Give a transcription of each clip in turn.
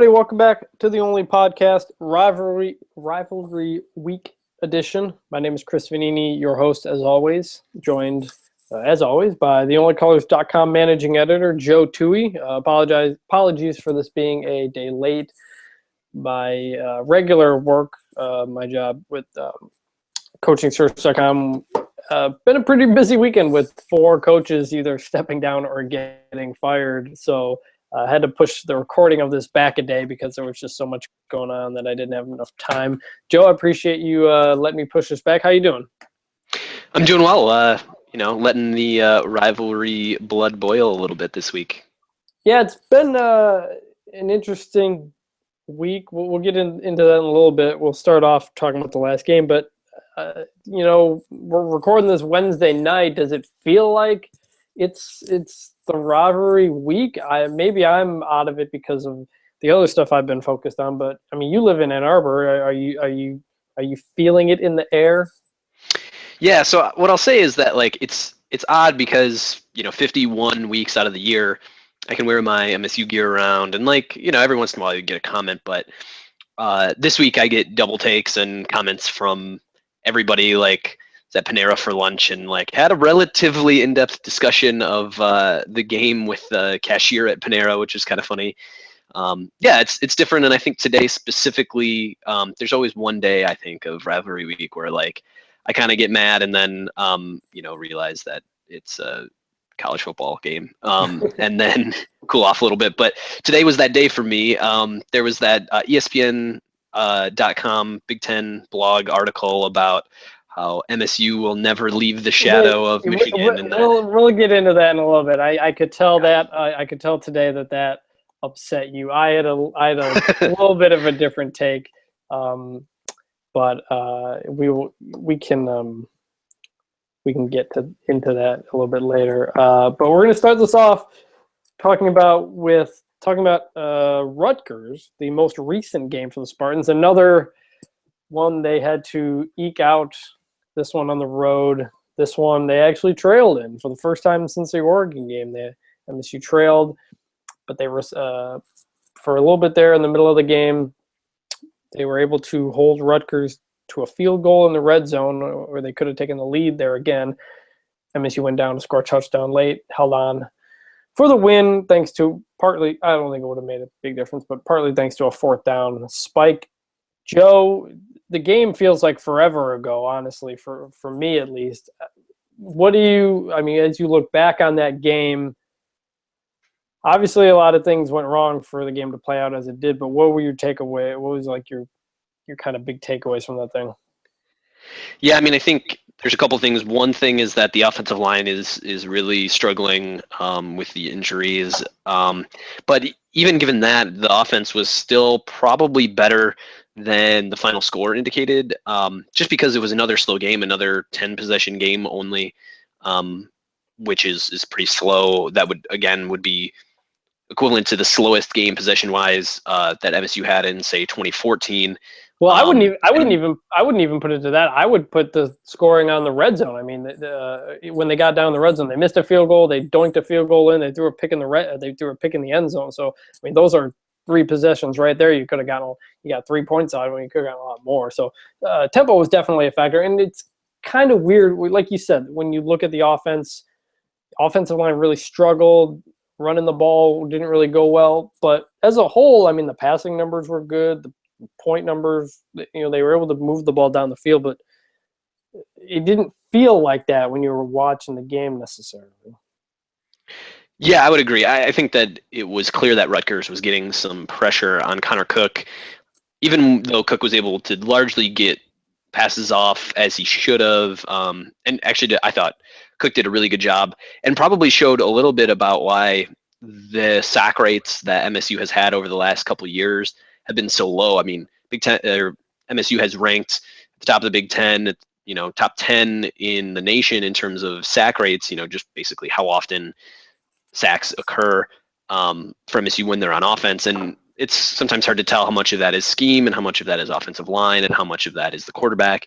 everybody. Welcome back to the only podcast, Rivalry Week edition. My name is Chris Vanini, your host, as always, joined, as always, by theonlycolors.com managing editor, Joe Toohey. Apologies for this being a day late. My regular work, my job with coachingsearch.com, been a pretty busy weekend with 4 coaches either stepping down or getting fired. So I had to push the recording of this back a day because there was just so much going on that I didn't have enough time. Joe, I appreciate you letting me push this back. How you doing? I'm doing well. Letting the rivalry blood boil a little bit this week. Yeah, it's been an interesting week. We'll get into that in a little bit. We'll start off talking about the last game, but we're recording this Wednesday night. Does it feel like it's the rivalry week? Maybe I'm out of it because of the other stuff I've been focused on. But I mean, you live in Ann Arbor. Are you feeling it in the air? Yeah. So what I'll say is that it's odd because 51 weeks out of the year, I can wear my MSU gear around, and every once in a while you get a comment. But this week I get double takes and comments from everybody at Panera for lunch, and had a relatively in-depth discussion of the game with the cashier at Panera, which is kind of funny. It's different, and I think today specifically, there's always one day I think of rivalry week where I kind of get mad and then realize that it's a college football game, and then cool off a little bit. But today was that day for me. There was that ESPN.com Big Ten blog article about how MSU will never leave the shadow of Michigan. We'll get into that in a little bit. I could tell that. I could tell today that upset you. I had a little bit of a different take, but we can get into that a little bit later. But we're going to start this off talking about Rutgers, the most recent game for the Spartans. Another one they had to eke out. This one on the road. This one they actually trailed in for the first time since the Oregon game. MSU trailed, but they were for a little bit there in the middle of the game. They were able to hold Rutgers to a field goal in the red zone, or they could have taken the lead there again. MSU went down to score a touchdown late, held on for the win, thanks to partly, I don't think it would have made a big difference, but partly thanks to a 4th down spike. Joe, the game feels like forever ago, honestly, for me at least. As you look back on that game, obviously a lot of things went wrong for the game to play out as it did, but what were your takeaway? What was your kind of big takeaways from that thing? Yeah, I think there's a couple things. One thing is that the offensive line is really struggling with the injuries. But even given that, the offense was still probably better than the final score indicated, just because it was another slow game, another 10-possession game only, which is pretty slow. That would be equivalent to the slowest game possession-wise that MSU had in, say, 2014. Well, I wouldn't even put it to that. I would put the scoring on the red zone. When they got down the red zone, they missed a field goal. They doinked a field goal in. They threw a pick in the end zone. So those are 3 possessions right there. You could have gotten. You got 3 points out of it. You could have gotten a lot more. So tempo was definitely a factor, and it's kind of weird. Like you said, when you look at the offensive line really struggled. Running the ball didn't really go well, but as a whole, the passing numbers were good. The point numbers, they were able to move the ball down the field, but it didn't feel like that when you were watching the game necessarily. Yeah, I would agree. I think that it was clear that Rutgers was getting some pressure on Connor Cook, even though Cook was able to largely get passes off as he should have. And actually, I thought Cook did a really good job and probably showed a little bit about why the sack rates that MSU has had over the last couple of years have been so low. Big Ten MSU has ranked at the top of the Big Ten, top 10 in the nation in terms of sack rates. Just basically how often sacks occur for MSU when they're on offense, and it's sometimes hard to tell how much of that is scheme and how much of that is offensive line and how much of that is the quarterback.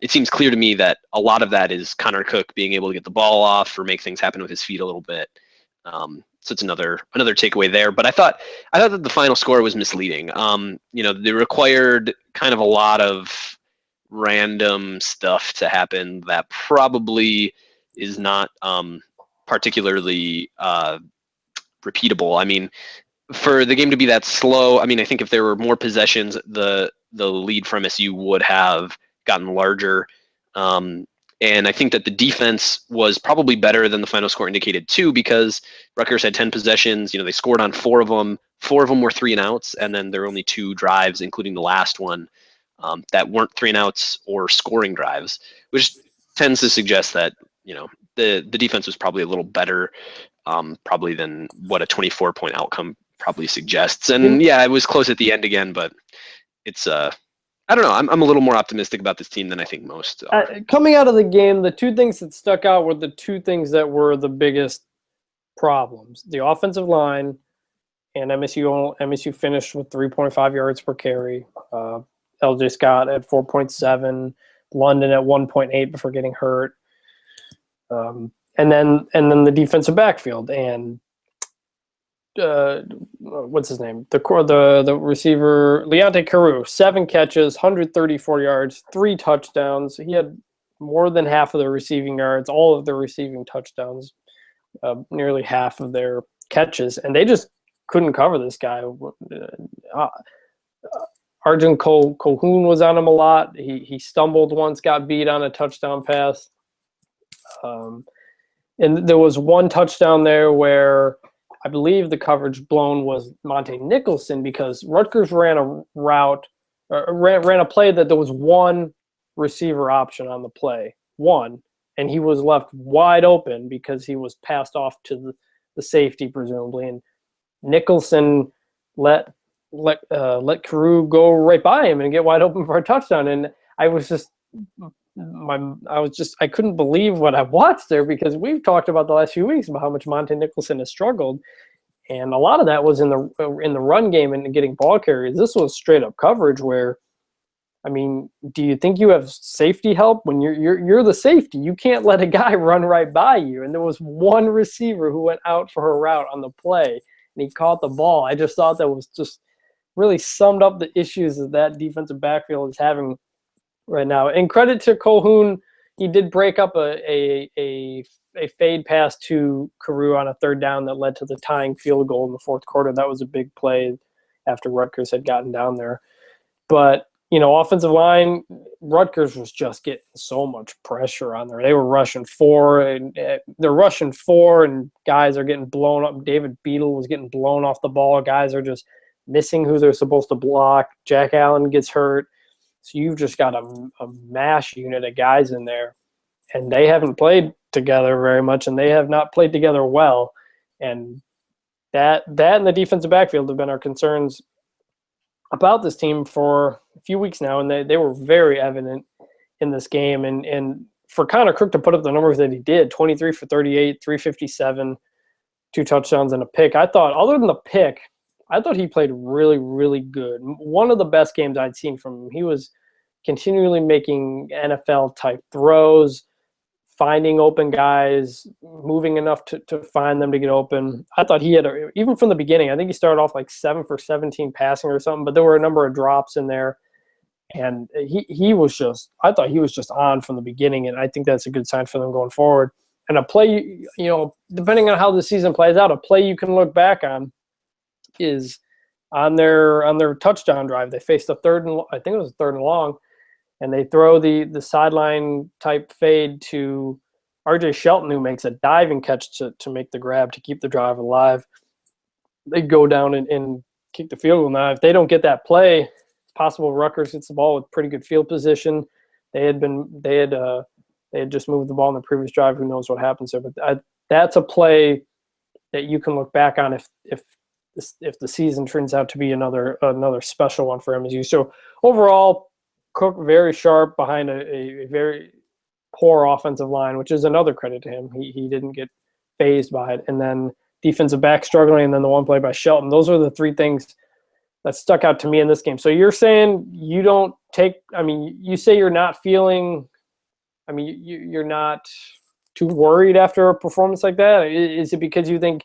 It seems clear to me that a lot of that is Connor Cook being able to get the ball off or make things happen with his feet a little bit. So it's another takeaway there. But I thought that the final score was misleading. They required kind of a lot of random stuff to happen that probably is not particularly repeatable. I mean, for the game to be that slow, I mean, I think if there were more possessions, the lead from SU would have gotten larger. And I think that the defense was probably better than the final score indicated too, because Rutgers had 10 possessions. They scored on 4 of them. 4 of them were 3 and outs, and then there were only 2 drives, including the last one, that weren't 3 and outs or scoring drives, which tends to suggest that the defense was probably a little better, probably than what a 24-point outcome probably suggests. And yeah, it was close at the end again, but it's I don't know. I'm a little more optimistic about this team than I think most are. Coming out of the game, the 2 things that stuck out were the 2 things that were the biggest problems: the offensive line, and MSU finished with 3.5 yards per carry. LJ Scott at 4.7, London at 1.8 before getting hurt, and then the defensive backfield and. What's his name? The receiver, Leonte Carew, 7 catches, 134 yards, 3 touchdowns. He had more than half of the receiving yards, all of the receiving touchdowns, nearly half of their catches, and they just couldn't cover this guy. Arjun Colquhoun was on him a lot. He stumbled once, got beat on a touchdown pass. And there was one touchdown there where I believe the coverage blown was Monte Nicholson, because Rutgers ran a route, ran a play that there was 1 receiver option on the play, 1, and he was left wide open because he was passed off to the safety presumably, and Nicholson let Carew go right by him and get wide open for a touchdown. And I couldn't believe what I watched there, because we've talked about the last few weeks about how much Monte Nicholson has struggled, and a lot of that was in the run game and getting ball carries. This was straight up coverage where, I mean, do you think you have safety help when you're the safety? You can't let a guy run right by you. And there was 1 receiver who went out for her route on the play, and he caught the ball. I just thought that was just really summed up the issues that defensive backfield is having right now. And credit to Colquhoun, he did break up a fade pass to Carew on a 3rd down that led to the tying field goal in the 4th quarter. That was a big play after Rutgers had gotten down there. But, offensive line, Rutgers was just getting so much pressure on there. They were rushing 4, and they're rushing 4, and guys are getting blown up. David Beadle was getting blown off the ball. Guys are just missing who they're supposed to block. Jack Allen gets hurt. So you've just got a mash unit of guys in there, and they haven't played together very much, and they have not played together well. And that and the defensive backfield have been our concerns about this team for a few weeks now, and they were very evident in this game. And for Connor Cook to put up the numbers that he did, 23 for 38, 357, 2 touchdowns and a pick, I thought, other than the pick, I thought he played really, really good. One of the best games I'd seen from him. He was continually making NFL-type throws, finding open guys, moving enough to find them to get open. I thought he had, even from the beginning, I think he started off like 7 for 17 passing or something, but there were a number of drops in there. And he was just, I thought he was just on from the beginning, and I think that's a good sign for them going forward. And a play, depending on how the season plays out, a play you can look back on is on their touchdown drive. They faced I think it was a 3rd and long, and they throw the sideline type fade to RJ Shelton, who makes a diving catch to make the grab to keep the drive alive. They go down and kick the field goal. Now, if they don't get that play, it's possible Rutgers gets the ball with pretty good field position. They had just moved the ball in the previous drive. Who knows what happens there? But that's a play that you can look back on if the season turns out to be another special one for MSU. So overall, Cook very sharp behind a very poor offensive line, which is another credit to him. He didn't get phased by it. And then defensive back struggling, and then the one play by Shelton. Those are the 3 things that stuck out to me in this game. So you're saying you don't take – I mean, you say you're not feeling – I mean, you're not too worried after a performance like that? Is it because you think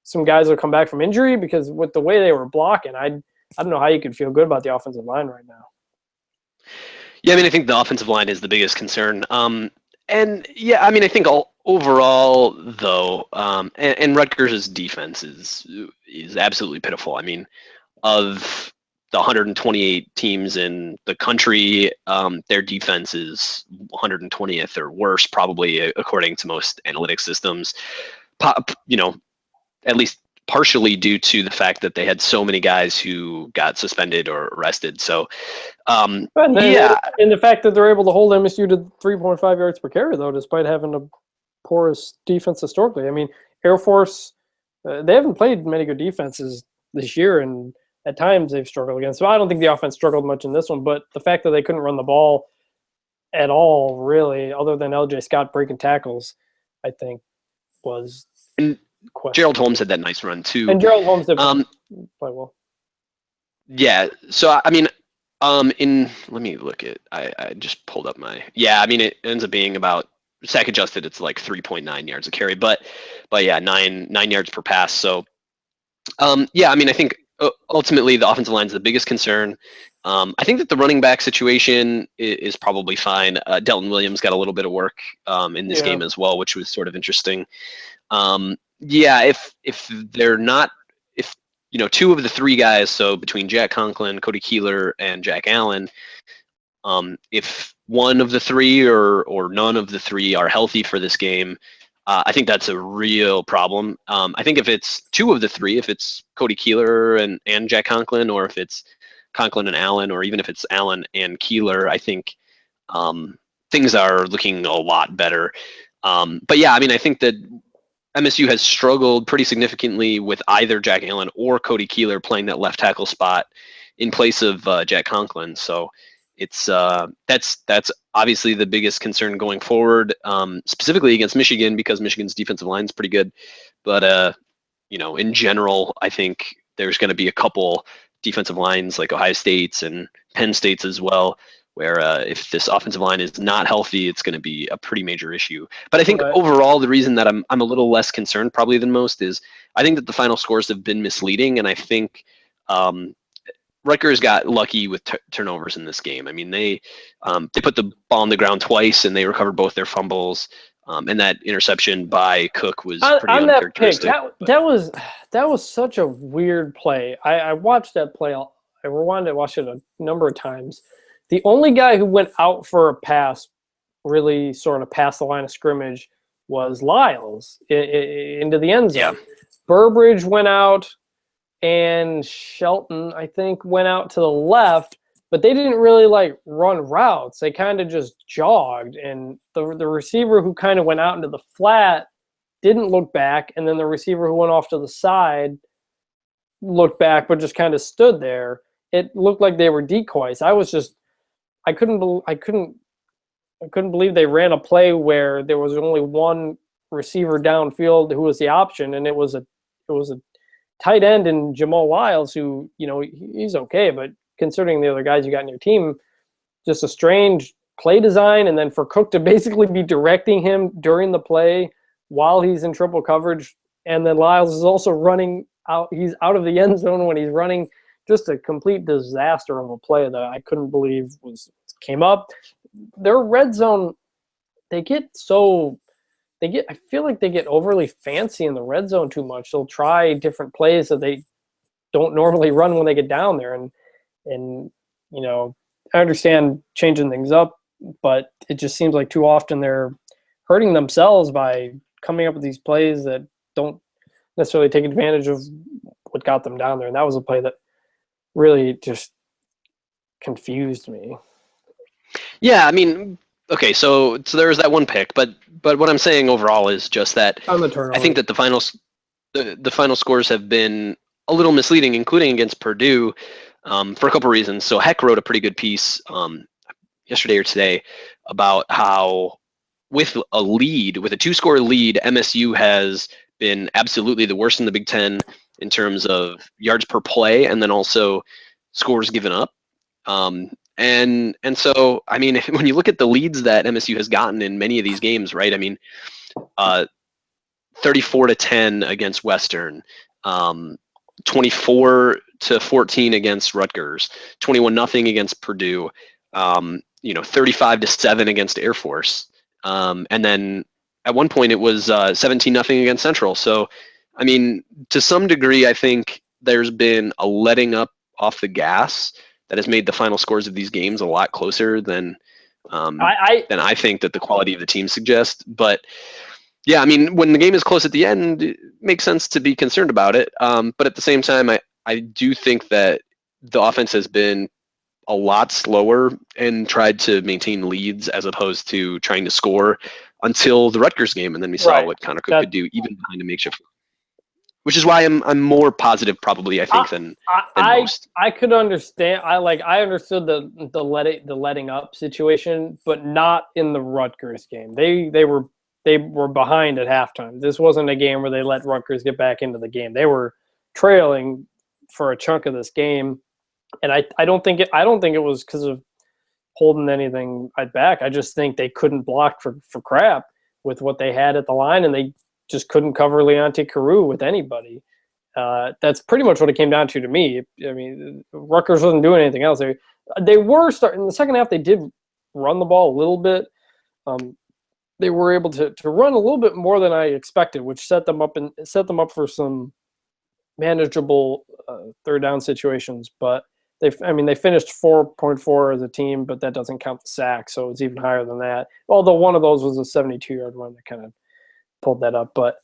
some guys will come back from injury, because with the way they were blocking, I don't know how you could feel good about the offensive line right now. Yeah, I mean, I think the offensive line is the biggest concern. And yeah, I mean, I think overall though, and Rutgers' defense is absolutely pitiful. I mean, of the 128 teams in the country, their defense is 120th or worse, probably according to most analytic systems. You know, at least partially due to the fact that they had so many guys who got suspended or arrested. So, And the fact that they're able to hold MSU to 3.5 yards per carry, though, despite having the poorest defense historically. I mean, Air Force, they haven't played many good defenses this year, and at times they've struggled against. So I don't think the offense struggled much in this one, but the fact that they couldn't run the ball at all, really, other than LJ Scott breaking tackles, I think was questionable. Gerald Holmes had that nice run too. And Gerald Holmes did play well. Yeah. So I mean, let me look at. I just pulled up my. Yeah. I mean, it ends up being about sack adjusted. It's like 3.9 yards a carry, but yeah, nine yards per pass. So, yeah. I mean, I think ultimately the offensive line is the biggest concern. I think that the running back situation is probably fine. Delton Williams got a little bit of work in this game as well, which was sort of interesting. Yeah, if they're not, if you know, two of the three guys, so between Jack Conklin, Cody Keeler, and Jack Allen, if one of the three or none of the three are healthy for this game, I think that's a real problem. I think if it's two of the three, if it's Cody Keeler and Jack Conklin, or if it's Conklin and Allen, or even if it's Allen and Keeler, I think things are looking a lot better. But yeah, I mean, I think that MSU has struggled pretty significantly with either Jack Allen or Cody Keeler playing that left tackle spot in place of Jack Conklin. So it's that's obviously the biggest concern going forward, specifically against Michigan, because Michigan's defensive line is pretty good. But you know, in general, I think there's going to be a couple defensive lines like Ohio State's and Penn State's as well, where if this offensive line is not healthy, it's going to be a pretty major issue. But I think overall, the reason that I'm a little less concerned probably than most is I think that the final scores have been misleading, and I think Rutgers got lucky with turnovers in this game. I mean, they put the ball on the ground twice, and they recovered both their fumbles. And that interception by Cook was pretty uncharacteristic. That was such a weird play. I watched that play. I rewound it, watched it a number of times. The only guy who went out for a pass, really sort of past the line of scrimmage, was Lyles into the end zone. Yeah. Burbridge went out, and Shelton, I think, went out to the left, but they didn't really like run routes. They kind of just jogged, and the receiver who kind of went out into the flat didn't look back, and then the receiver who went off to the side looked back but just kind of stood there. It looked like they were decoys. I couldn't believe they ran a play where there was only one receiver downfield who was the option, and it was a tight end in Jamal Lyles, who, you know, he's okay, but considering the other guys you got in your team, just a strange play design. And then for Cook to basically be directing him during the play while he's in triple coverage, and then Lyles is also running out. He's out of the end zone when he's running. Just a complete disaster of a play that I couldn't believe came up. Their red zone, I feel like they get overly fancy in the red zone too much. They'll try different plays that they don't normally run when they get down there. And you know, I understand changing things up, but it just seems like too often they're hurting themselves by coming up with these plays that don't necessarily take advantage of what got them down there. And that was a play that really just confused me. Yeah, I mean, okay, so there's that one pick, but what I'm saying overall is just that I think that the final scores have been a little misleading, including against Purdue, for a couple reasons. So Heck wrote a pretty good piece yesterday or today about how with a 2-score lead, MSU has been absolutely the worst in the Big Ten in terms of yards per play, and then also scores given up. And so, I mean, when you look at the leads that MSU has gotten in many of these games, right? I mean, 34-10 against Western, 24-14 against Rutgers, 21-0 against Purdue, 35-7 against Air Force, and then at one point it was 17-0 against Central. So, I mean, to some degree, I think there's been a letting up off the gas that has made the final scores of these games a lot closer than I think that the quality of the team suggests. But yeah, I mean, when the game is close at the end, it makes sense to be concerned about it. But at the same time, I do think that the offense has been a lot slower and tried to maintain leads as opposed to trying to score until the Rutgers game, and then we saw what Connor Cook could do even behind a makeshift. Which is why I'm more positive, probably, I think, than most. I could understand. I understood the letting up situation, but not in the Rutgers game. They were behind at halftime. This wasn't a game where they let Rutgers get back into the game. They were trailing for a chunk of this game, and I don't think it was because of holding anything back. I just think they couldn't block for crap with what they had at the line, and they just couldn't cover Leonte Carew with anybody. That's pretty much what it came down to me. I mean, Rutgers wasn't doing anything else. They were starting in the second half. They did run the ball a little bit. They were able to run a little bit more than I expected, which set them up for some manageable third down situations. But they finished 4.4 as a team, but that doesn't count the sack, so it's even higher than that. Although one of those was a 72-yard run that kind of pulled that up. But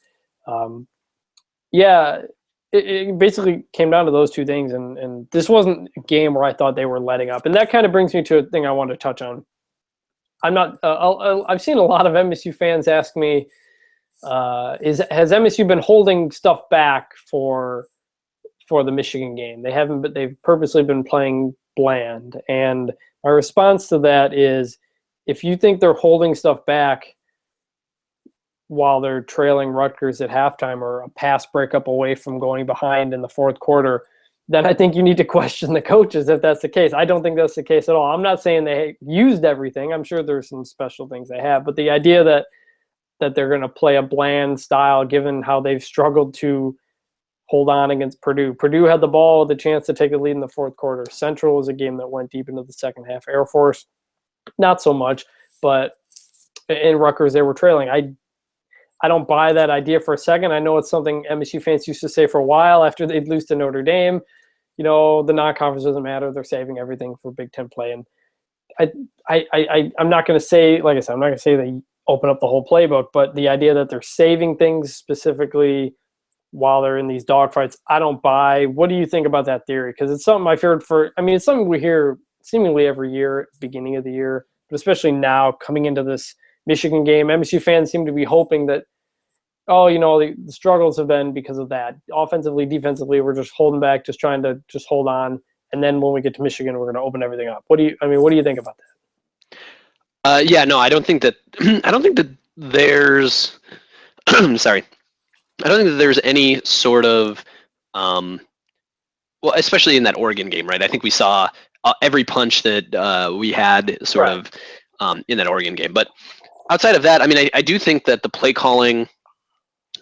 it basically came down to those two things, and this wasn't a game where I thought they were letting up. And that kind of brings me to a thing I wanted to touch on. I've seen a lot of MSU fans ask me, has MSU been holding stuff back for the Michigan game? They haven't, but they've purposely been playing bland. And my response to that is, if you think they're holding stuff back while they're trailing Rutgers at halftime or a pass breakup away from going behind in the fourth quarter, then I think you need to question the coaches if that's the case. I don't think that's the case at all. I'm not saying they used everything. I'm sure there's some special things they have. But the idea that they're going to play a bland style, given how they've struggled to hold on against Purdue. Purdue had the ball with a chance to take a lead in the fourth quarter. Central was a game that went deep into the second half. Air Force, not so much. But in Rutgers, they were trailing. I don't buy that idea for a second. I know it's something MSU fans used to say for a while after they'd lose to Notre Dame. The non-conference doesn't matter. They're saving everything for Big Ten play. And I'm not going to say, like I said, I'm not going to say they open up the whole playbook, but the idea that they're saving things specifically while they're in these dogfights, I don't buy. What do you think about that theory? Because it's something I've heard it's something we hear seemingly every year at the beginning of the year, but especially now coming into this Michigan game. MSU fans seem to be hoping that, the struggles have been because of that. Offensively, defensively, we're just holding back, just trying to just hold on. And then when we get to Michigan, we're going to open everything up. What do you think about that? I don't think that there's sorry. I don't think that there's any sort of especially in that Oregon game, right? I think we saw every punch that we had sort of in that Oregon game. But outside of that, I do think that the play calling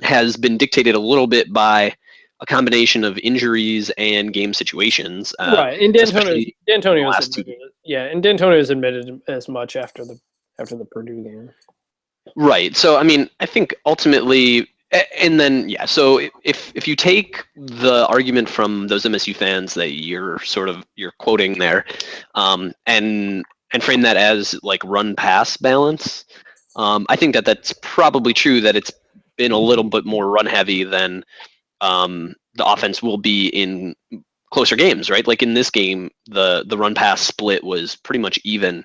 has been dictated a little bit by a combination of injuries and game situations. Right, and D'Antonio's admitted it. Yeah, and D'Antonio's admitted as much after the Purdue game. Right. So I think ultimately, and then so if you take the argument from those MSU fans that you're quoting there, and frame that as like run pass balance, I think that that's probably true, that it's been a little bit more run heavy than the offense will be in closer games, right? Like in this game, the run pass split was pretty much even,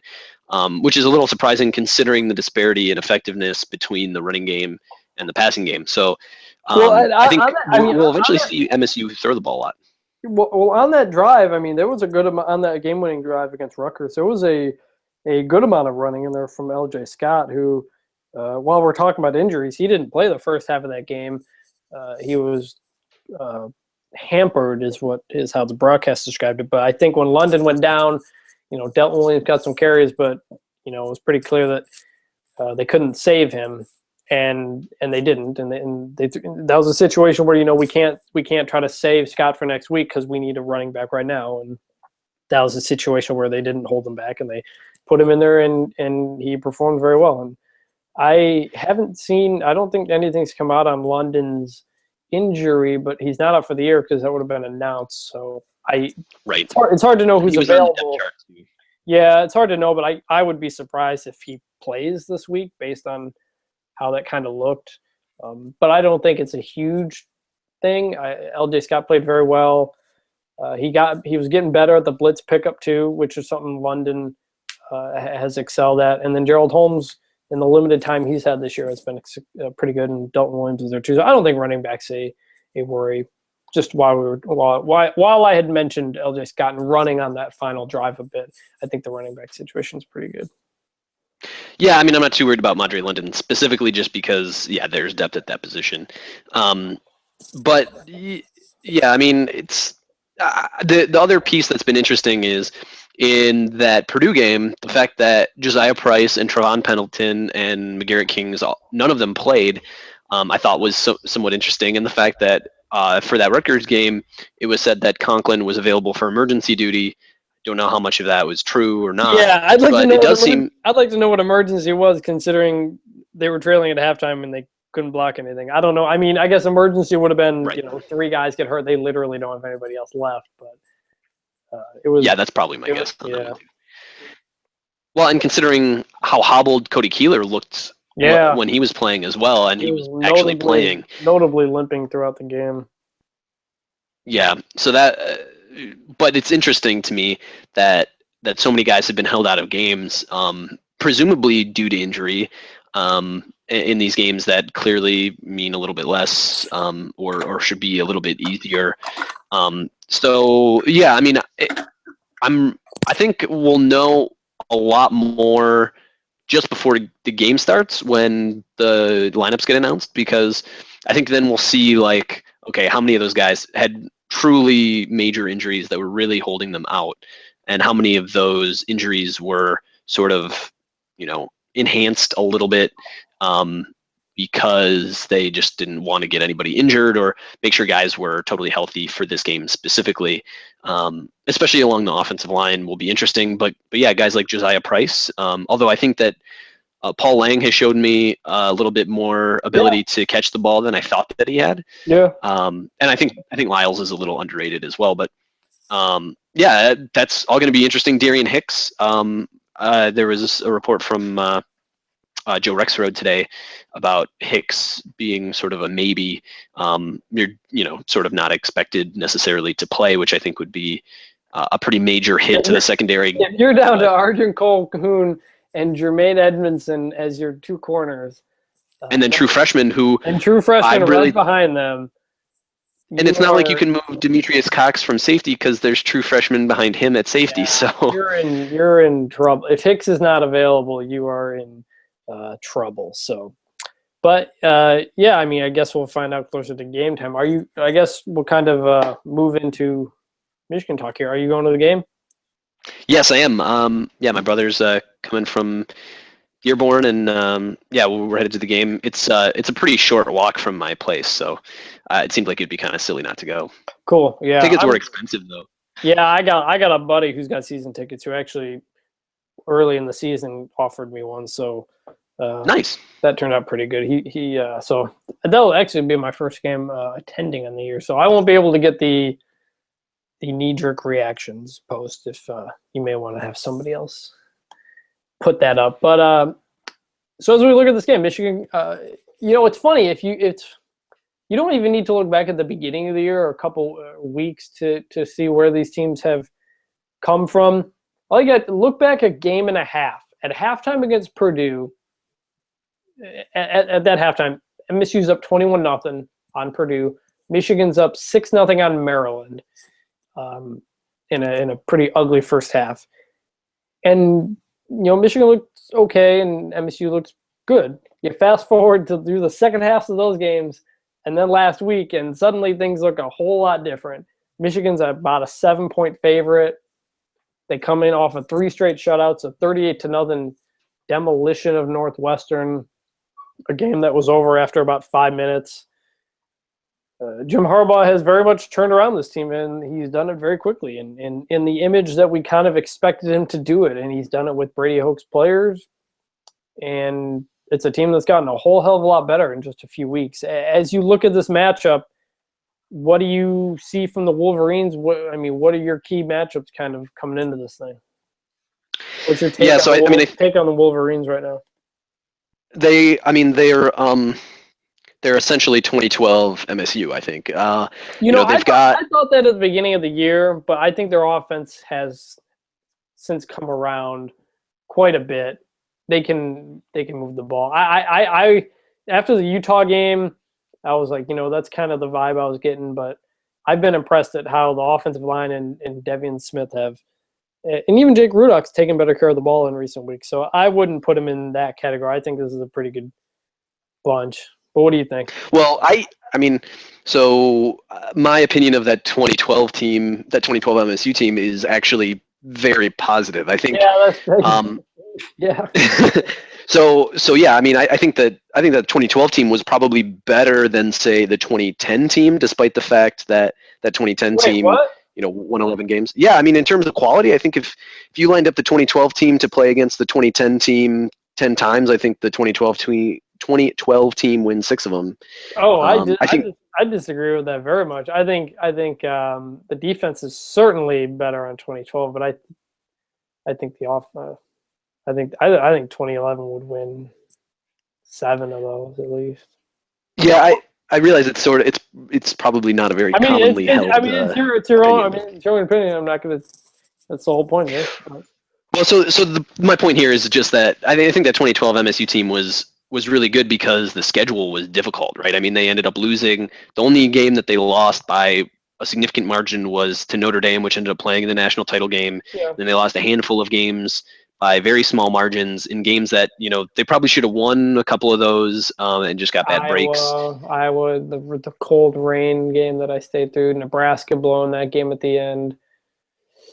which is a little surprising considering the disparity in effectiveness between the running game and the passing game. So I think we'll eventually see MSU throw the ball a lot. Well, on that drive, there was a good amount on that game-winning drive against Rutgers. There was a good amount of running in there from L.J. Scott, who, while we're talking about injuries, he didn't play the first half of that game. He was hampered, is how the broadcast described it. But I think when London went down, Delton Williams got some carries, but it was pretty clear that they couldn't save him. and they didn't, and that was a situation where we can't try to save Scott for next week because we need a running back right now, and that was a situation where they didn't hold him back and they put him in there, and he performed very well. And I don't think anything's come out on London's injury, but he's not up for the year because that would have been announced. So right. It's hard to know who's available. Yeah, it's hard to know, but I would be surprised if he plays this week based on how that kind of looked. But I don't think it's a huge thing. LJ Scott played very well. He was getting better at the blitz pickup too, which is something London has excelled at. And then Gerald Holmes, in the limited time he's had this year, has been pretty good, and Dalton Williams is there too. So I don't think running back's a worry. Just while I had mentioned LJ Scott and running on that final drive a bit, I think the running back situation is pretty good. Yeah, I mean, I'm not too worried about Madre London specifically, just because there's depth at that position. But yeah, I mean, it's the other piece that's been interesting is in that Purdue game, the fact that Josiah Price and Travon Pendleton and McGarrett Kings, none of them played, I thought was somewhat interesting. And the fact that for that Rutgers game, it was said that Conklin was available for emergency duty. Don't know how much of that was true or not. Yeah, I'd like to know what emergency was, considering they were trailing at halftime and they couldn't block anything. I don't know. I mean, I guess emergency would have been, 3 guys get hurt. They literally don't have anybody else left, but it was. Yeah, that's probably my guess. Yeah. Well, and considering how hobbled Cody Keeler looked when he was playing as well, and he was actually playing. Notably limping throughout the game. Yeah, so that, but it's interesting to me that so many guys have been held out of games, presumably due to injury, in these games that clearly mean a little bit less, or should be a little bit easier. So yeah, I mean, I think we'll know a lot more just before the game starts when the lineups get announced, because I think then we'll see, like, okay, how many of those guys had truly major injuries that were really holding them out, and how many of those injuries were sort of, enhanced a little bit because they just didn't want to get anybody injured, or make sure guys were totally healthy for this game specifically. Especially along the offensive line will be interesting. But yeah, guys like Josiah Price, although I think that Paul Lang has showed me a little bit more ability to catch the ball than I thought that he had. Yeah. And I think Lyles is a little underrated as well. But yeah, that's all going to be interesting. Darian Hicks, there was a report from Joe Rexrode today about Hicks being sort of a maybe. You're sort of not expected necessarily to play, which I think would be a pretty major hit to the secondary. You're down to Arjun Colquhoun and Jermaine Edmondson as your 2 corners. And then true freshmen right behind them. And it's not like you can move Demetrius Cox from safety because there's true freshmen behind him at safety. So you're in trouble. If Hicks is not available, you are in trouble. So, but yeah, I mean, I guess we'll find out closer to game time. I guess we'll kind of move into Michigan talk here. Are you going to the game? Yes, I am. Yeah, my brother's coming from Dearborn, and we're headed to the game. It's a pretty short walk from my place, so it seemed like it'd be kind of silly not to go. Cool. Yeah. Tickets were expensive though. Yeah, I got a buddy who's got season tickets who actually early in the season offered me one. So nice. That turned out pretty good. So that'll actually be my first game attending on the year. So I won't be able to get the knee-jerk reactions post if you may want to have somebody else put that up. But so as we look at this game, Michigan, it's funny you don't even need to look back at the beginning of the year or a couple weeks to see where these teams have come from. All you got, look back a game and a half. At halftime against Purdue, at that halftime, MSU's up 21-0 on Purdue. Michigan's up 6-0 on Maryland in a pretty ugly first half. And, Michigan looked okay and MSU looked good. You fast forward to through the second halves of those games, and then last week, and suddenly things look a whole lot different. Michigan's about a 7-point favorite. They come in off of 3 straight shutouts, a 38-0 demolition of Northwestern. a game that was over after about 5 minutes. Jim Harbaugh has very much turned around this team, and he's done it very quickly, and in the image that we kind of expected him to do it, and he's done it with Brady Hoke's players, and it's a team that's gotten a whole hell of a lot better in just a few weeks. As you look at this matchup, what do you see from the Wolverines? What are your key matchups kind of coming into this thing? What's your take take on the Wolverines right now? They're essentially 2012 MSU, I think. I thought that at the beginning of the year, but I think their offense has since come around quite a bit. They can move the ball. I after the Utah game, I was like, that's kind of the vibe I was getting. But I've been impressed at how the offensive line and Devian Smith have, and even Jake Rudock's taken better care of the ball in recent weeks. So I wouldn't put him in that category. I think this is a pretty good bunch. But what do you think? Well, my opinion of that 2012 team, that 2012 MSU team, is actually very positive. I think. Yeah, that's yeah. So yeah, I think that 2012 team was probably better than, say, the 2010 team, despite the fact that 2010 team, what? won 11 games. Yeah, in terms of quality, I think if you lined up the 2012 team to play against the 2010 team 10 times, I think the 2012 team wins 6 of them. Oh, I disagree with that very much. I think the defense is certainly better on 2012, but I think the offense. I think 2011 would win 7 of those at least. Yeah, I realize it's probably not a very commonly held. It's your own. It's your own opinion. I'm not gonna. That's the whole point here. Well, my point here is just that I think that 2012 MSU team was really good because the schedule was difficult, right? They ended up losing. The only game that they lost by a significant margin was to Notre Dame, which ended up playing in the national title game. Yeah. Then they lost a handful of games by very small margins in games that they probably should have won a couple of those and just got bad breaks. Iowa, the cold rain game that I stayed through, Nebraska blowing that game at the end.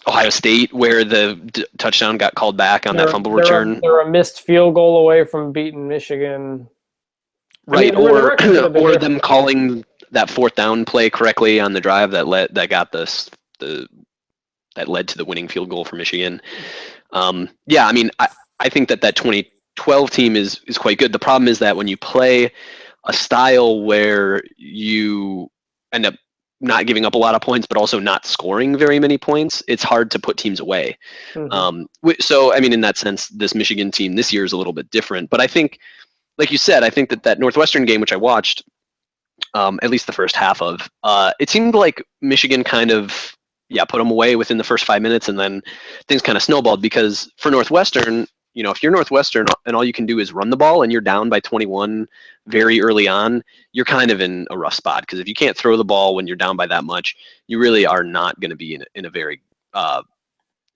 Ohio State, where the touchdown got called back on that fumble return. They're a missed field goal away from beating Michigan. Right, or them calling that 4th down play correctly on the drive that led to the winning field goal for Michigan. I think that 2012 team is quite good. The problem is that when you play a style where you end up not giving up a lot of points, but also not scoring very many points, it's hard to put teams away. Mm-hmm. In that sense, this Michigan team this year is a little bit different. But I think, like you said, I think that Northwestern game, which I watched, at least the first half of, it seemed like Michigan kind of put them away within the first 5 minutes, and then things kind of snowballed because for Northwestern, if you're Northwestern and all you can do is run the ball and you're down by 21 very early on, you're kind of in a rough spot because if you can't throw the ball when you're down by that much, you really are not going to be in a very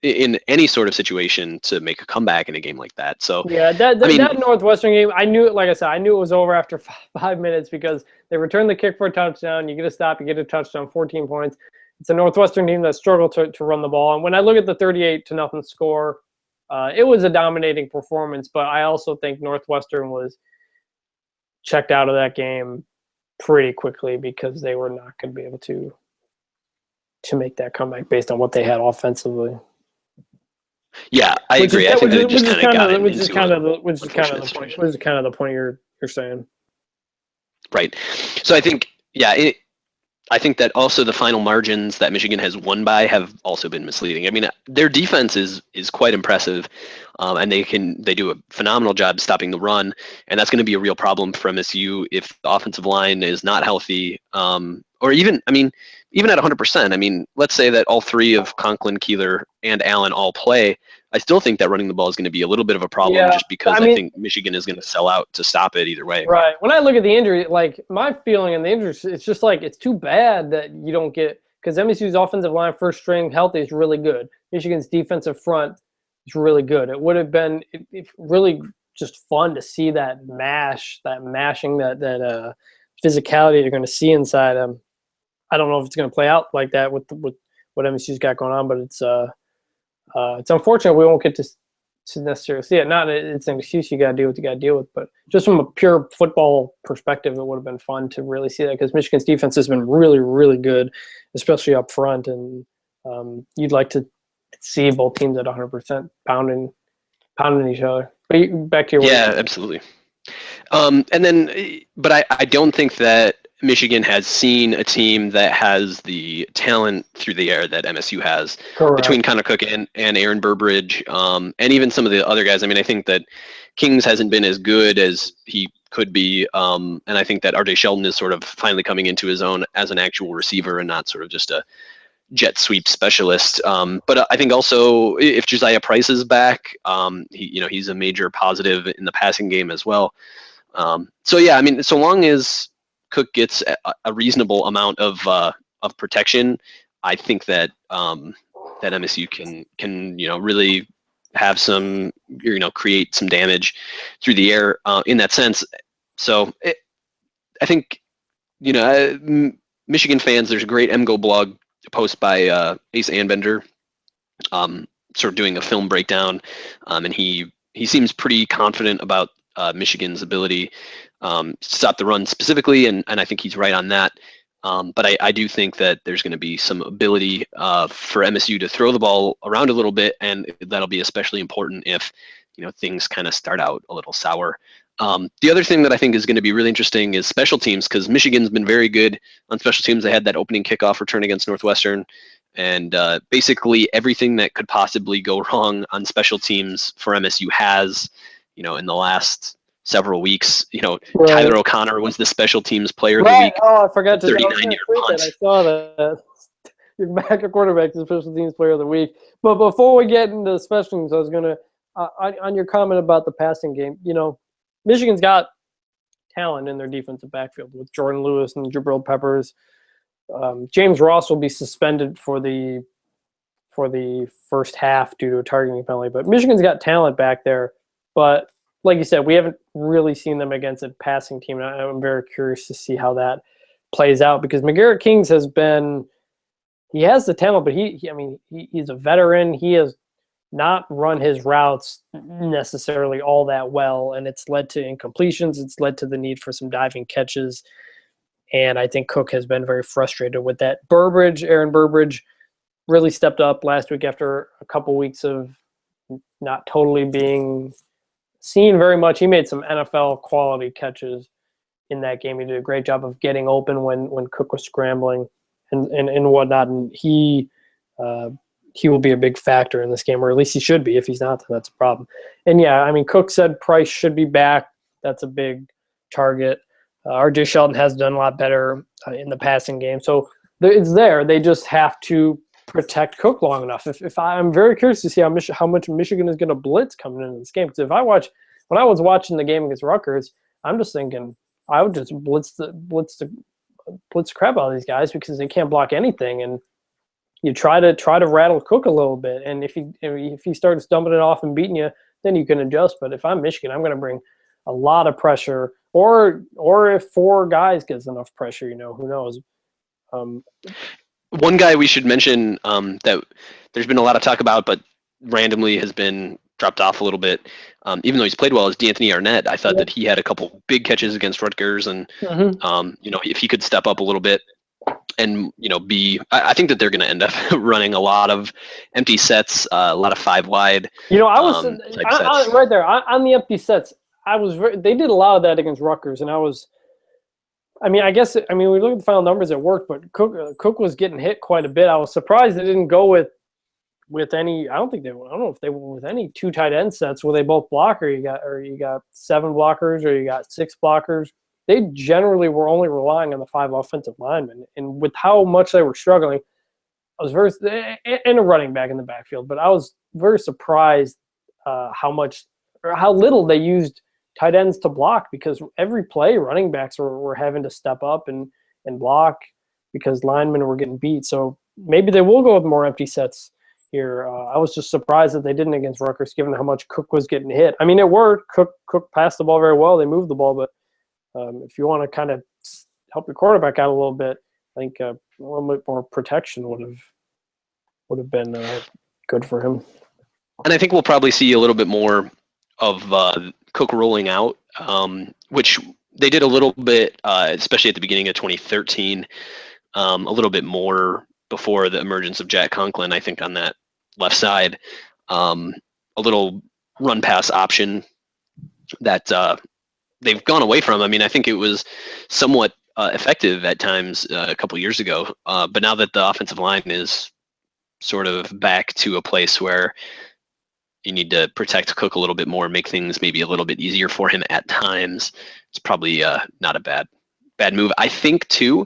in any sort of situation to make a comeback in a game like that. So yeah, that Northwestern game, I knew it. Like I said, I knew it was over after 5 minutes because they returned the kick for a touchdown. You get a stop, you get a touchdown, 14 points. It's a Northwestern team that struggled to run the ball. And when I look at the 38-0 score, it was a dominating performance. But I also think Northwestern was checked out of that game pretty quickly because they were not going to be able to make that comeback based on what they had offensively. Yeah, I agree. I think they just kind of which is kind of the point you're saying. Right. So I think, I think that also the final margins that Michigan has won by have also been misleading. Their defense is quite impressive, and they do a phenomenal job stopping the run, and that's going to be a real problem for MSU if the offensive line is not healthy, or even at 100%. Let's say that all 3 of Conklin, Keeler, and Allen all play. I still think that running the ball is going to be a little bit of a problem just because I think Michigan is going to sell out to stop it either way. Right. When I look at the injury, like my feeling in the injury, it's just like it's too bad that you don't get – because MSU's offensive line first string healthy is really good. Michigan's defensive front is really good. It would have been really just fun to see that mashing, that physicality you're going to see inside them. I don't know if it's going to play out like that with what MSU's got going on, but it's unfortunate we won't get to to necessarily see it. Not it's an excuse, you got to deal with what you got to deal with, but just from a pure football perspective, it would have been fun to really see that because Michigan's defense has been really, really good, especially up front, and you'd like to see both teams at 100% pounding each other. But back to your Yeah, absolutely. And then, but I don't think that Michigan has seen a team that has the talent through the air that MSU has. Correct. Between Connor Cook and Aaron Burbridge, and even some of the other guys. I mean, I think that Kings hasn't been as good as he could be, and I think that RJ Shelton is sort of finally coming into his own as an actual receiver and not sort of just a jet sweep specialist. But I think also if Josiah Price is back, he's a major positive in the passing game as well. So yeah, I mean, so long as Cook gets a reasonable amount of protection, I think that that MSU can really have some create some damage through the air in that sense. So I think Michigan fans, there's a great MGO blog post by Ace Anbender, sort of doing a film breakdown, and he seems pretty confident about Michigan's ability to stop the run specifically, and I think he's right on that. But I do think that there's going to be some ability for MSU to throw the ball around a little bit, and that'll be especially important if things kind of start out a little sour. The other thing that I think is going to be really interesting is special teams, because Michigan's been very good on special teams. They had that opening kickoff return against Northwestern, and basically everything that could possibly go wrong on special teams for MSU has, in the last several weeks. Right. Tyler O'Connor was the special teams player of the week. Oh, I forgot to 39-yard punt. I saw that. Your backup quarterback is the special teams player of the week. But before we get into special teams, I was going to, on your comment about the passing game, Michigan's got talent in their defensive backfield with Jordan Lewis and Jabril Peppers. James Ross will be suspended for the first half due to a targeting penalty. But Michigan's got talent back there. But like you said, we haven't really seen them against a passing team. And I'm very curious to see how that plays out because McGarrett Kings has he has the talent, but he's a veteran. He has not run his routes necessarily all that well, and it's led to incompletions. It's led to the need for some diving catches, and I think Cook has been very frustrated with that. Aaron Burbridge, really stepped up last week after a couple weeks of not totally being seen very much. He made some NFL quality catches in that game. He did a great job of getting open when Cook was scrambling and whatnot, and he will be a big factor in this game, or at least he should be. If he's not, then that's a problem. And yeah, Cook said Price should be back. That's a big target. RJ Shelton has done a lot better in the passing game. So it's there. They just have to protect Cook long enough. If I'm very curious to see how much Michigan is going to blitz coming into this game. Because when I was watching the game against Rutgers, I'm just thinking I would just blitz the crap out of these guys because they can't block anything, and you try to rattle Cook a little bit. And if he starts dumping it off and beating you, then you can adjust. But if I'm Michigan, I'm going to bring a lot of pressure, or if four guys gets enough pressure, who knows. One guy we should mention that there's been a lot of talk about, but randomly has been dropped off a little bit, even though he's played well, is D'Anthony Arnett. I thought that he had a couple big catches against Rutgers, and if he could step up a little bit and I think that they're going to end up running a lot of empty sets, a lot of 5 wide. I was right there on the empty sets. They did a lot of that against Rutgers, and we look at the final numbers, it worked, but Cook was getting hit quite a bit. I was surprised they didn't go with any. I don't know if they went with any 2 tight end sets where they both block, or you got 7 blockers, or you got 6 blockers. They generally were only relying on the 5 offensive linemen, and with how much they were struggling, I was very and a running back in the backfield. But I was very surprised how little they used tight ends to block, because every play running backs were having to step up and block because linemen were getting beat. So maybe they will go with more empty sets here. I was just surprised that they didn't against Rutgers, given how much Cook was getting hit. It worked. Cook passed the ball very well. They moved the ball, but if you want to kind of help your quarterback out a little bit, I think a little bit more protection would have been good for him. And I think we'll probably see a little bit more of Cook rolling out, which they did a little bit, especially at the beginning of 2013, a little bit more before the emergence of Jack Conklin, I think, on that left side. A little run pass option that they've gone away from. I mean, I think it was somewhat effective at times a couple years ago, but now that the offensive line is sort of back to a place where you need to protect Cook a little bit more, make things maybe a little bit easier for him at times, it's probably not a bad move. I think too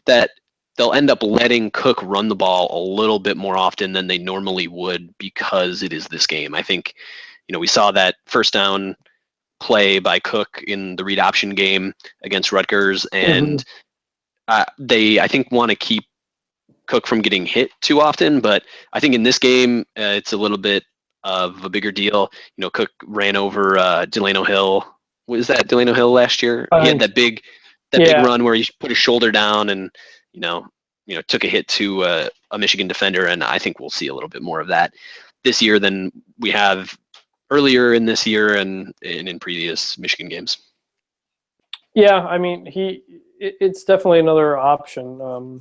that they'll end up letting Cook run the ball a little bit more often than they normally would because it is this game. I think, we saw that first down play by Cook in the read option game against Rutgers, and they, I think, want to keep Cook from getting hit too often. But I think in this game, it's a little bit of a bigger deal. Cook ran over Delano Hill. Was that Delano Hill last year? He had that big run where he put his shoulder down and took a hit to a Michigan defender, and I think we'll see a little bit more of that this year than we have earlier in this year and in previous Michigan games. Yeah, I mean, it's definitely another option.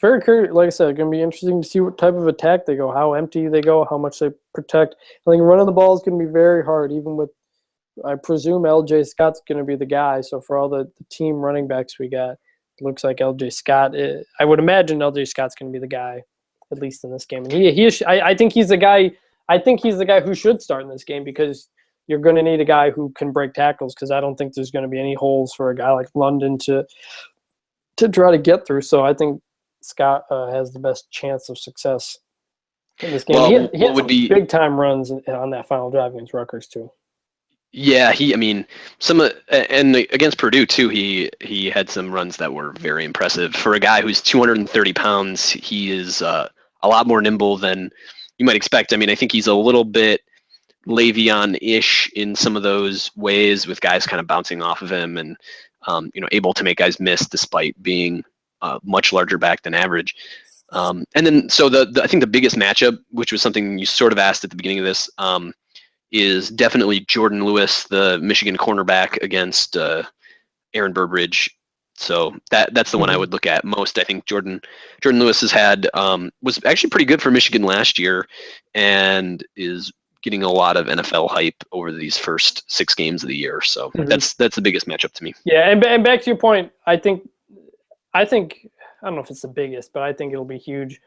Very curious, like I said, going to be interesting to see what type of attack they go, how empty they go, how much they protect. I think running the ball is going to be very hard, even with, I presume LJ Scott's going to be the guy. So for all the team running backs we got, it looks like LJ Scott. I would imagine LJ Scott's going to be the guy, at least in this game. And I think he's the guy. I think he's the guy who should start in this game because you're going to need a guy who can break tackles. Because I don't think there's going to be any holes for a guy like London to try to get through. So I think Scott has the best chance of success in this game. Well, he had some big time runs on that final drive against Rutgers too. Yeah, and against Purdue too, he had some runs that were very impressive. For a guy who's 230 pounds, he is a lot more nimble than you might expect. I mean, I think he's a little bit Le'Veon-ish in some of those ways, with guys kind of bouncing off of him and able to make guys miss despite being much larger back than average. And then so I think the biggest matchup, which was something you sort of asked at the beginning of this, is definitely Jordan Lewis, the Michigan cornerback, against Aaron Burbridge. So that's the one I would look at most. I think Jordan Lewis has had was actually pretty good for Michigan last year, and is getting a lot of NFL hype over these first 6 games of the year. So that's the biggest matchup to me. Yeah, and back to your point, I think I don't know if it's the biggest, but I think it'll be huge.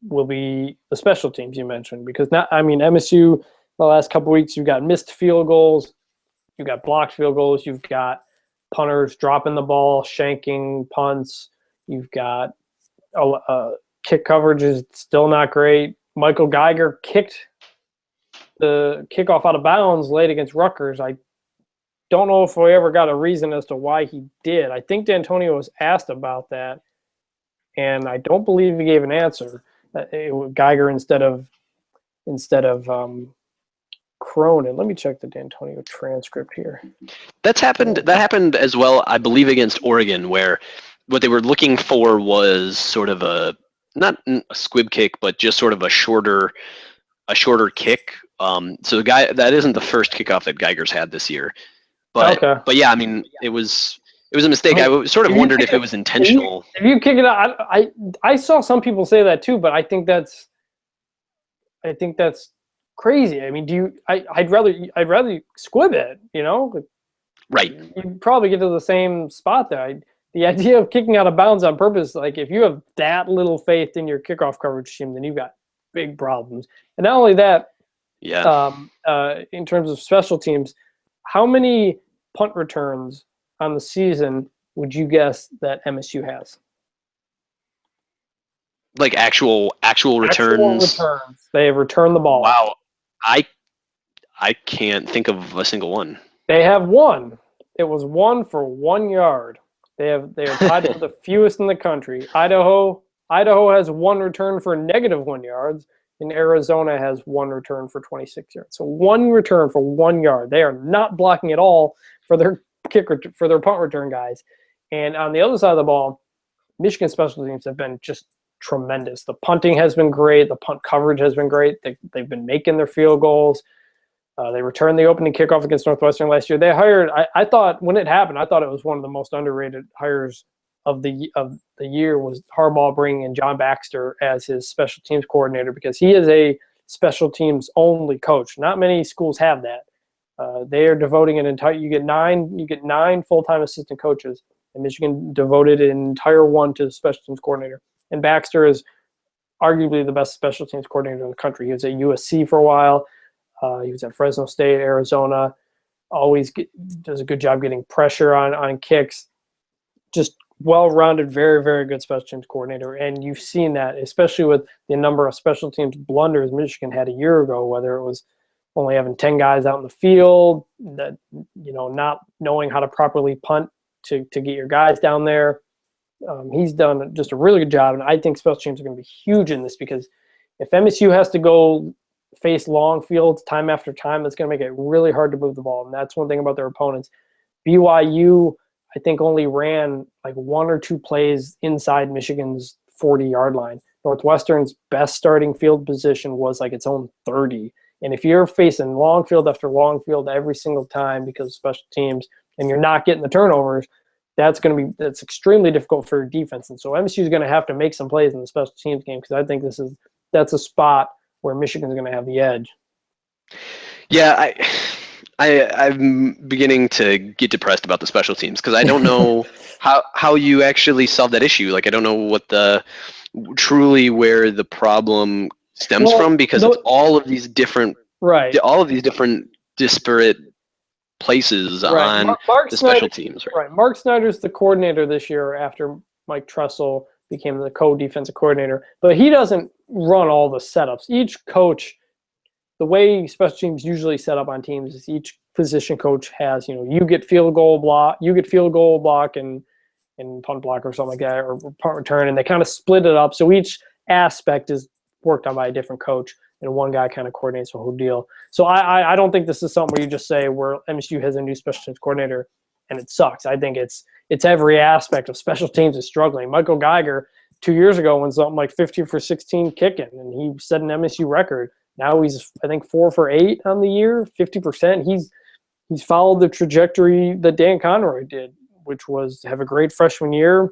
Will be the special teams you mentioned, because MSU the last couple of weeks you've got missed field goals, you've got blocked field goals, you've got punters dropping the ball, shanking punts. You've got kick coverage is still not great. Michael Geiger kicked the kickoff out of bounds late against Rutgers. I don't know if we ever got a reason as to why he did. I think D'Antonio was asked about that, and I don't believe he gave an answer. Geiger instead of Cronin. Let me check the D'Antonio transcript here. That happened as well, I believe, against Oregon, where what they were looking for was sort of not a squib kick, but just sort of a shorter kick. So the guy, that isn't the first kickoff that Geiger's had this year. But okay. But yeah, I mean, it was a mistake. I sort of wondered if it was intentional. If you kick it out, I saw some people say that too, but I think that's crazy. I mean, I'd rather squib it, Right. You'd probably get to the same spot there. The idea of kicking out of bounds on purpose, like if you have that little faith in your kickoff coverage team, then you've got big problems. And not only that, in terms of special teams, how many punt returns on the season would you guess that MSU has? Like actual returns? They have returned the ball. Wow. I can't think of a single one. They have one. It was 1 for 1 yard. They are tied for the fewest in the country. Idaho has 1 return for -1 yards, and Arizona has 1 return for 26 yards. So 1 return for 1 yard. They are not blocking at all for their punt return guys. And on the other side of the ball, Michigan special teams have been just tremendous. The punting has been great. The punt coverage has been great. They've been making their field goals. They returned the opening kickoff against Northwestern last year. They hired. I thought when it happened, I thought it was one of the most underrated hires of the year was Harbaugh bringing in John Baxter as his special teams coordinator, because he is a special teams only coach. Not many schools have that. They are devoting an entire. You get nine full-time assistant coaches, and Michigan devoted an entire one to the special teams coordinator. And Baxter is arguably the best special teams coordinator in the country. He was at USC for a while. He was at Fresno State, Arizona. Always does a good job getting pressure on kicks. Just well-rounded, very, very good special teams coordinator. And you've seen that, especially with the number of special teams blunders Michigan had a year ago, whether it was only having 10 guys out in the field, that not knowing how to properly punt to get your guys down there. He's done just a really good job, and I think special teams are going to be huge in this, because if MSU has to go face long fields time after time, it's going to make it really hard to move the ball, and that's one thing about their opponents. BYU, I think, only ran like one or two plays inside Michigan's 40-yard line. Northwestern's best starting field position was like its own 30. And if you're facing long field after long field every single time because of special teams and you're not getting the turnovers, that's extremely difficult for your defense. And so MSU is going to have to make some plays in the special teams game, because I think that's a spot where Michigan's going to have the edge. Yeah, I'm beginning to get depressed about the special teams, because I don't know how you actually solve that issue. Like, I don't know what where the problem stems from, because it's all of these different disparate places on the special teams. Right. Mark Snyder's the coordinator this year after Mike Tressel became the co-defensive coordinator, but he doesn't run all the setups. Each coach, the way special teams usually set up on teams is each position coach has, you get field goal block and punt block or something like that, or punt return, and they kind of split it up. So each aspect is worked on by a different coach, and one guy kind of coordinates the whole deal. So I don't think this is something where you just say where MSU has a new special teams coordinator and it sucks. I think it's every aspect of special teams is struggling. Michael Geiger 2 years ago went something like 15 for 16 kicking, and he set an MSU record. Now he's, I think, 4 for 8 on the year, 50%. He's followed the trajectory that Dan Conroy did, which was have a great freshman year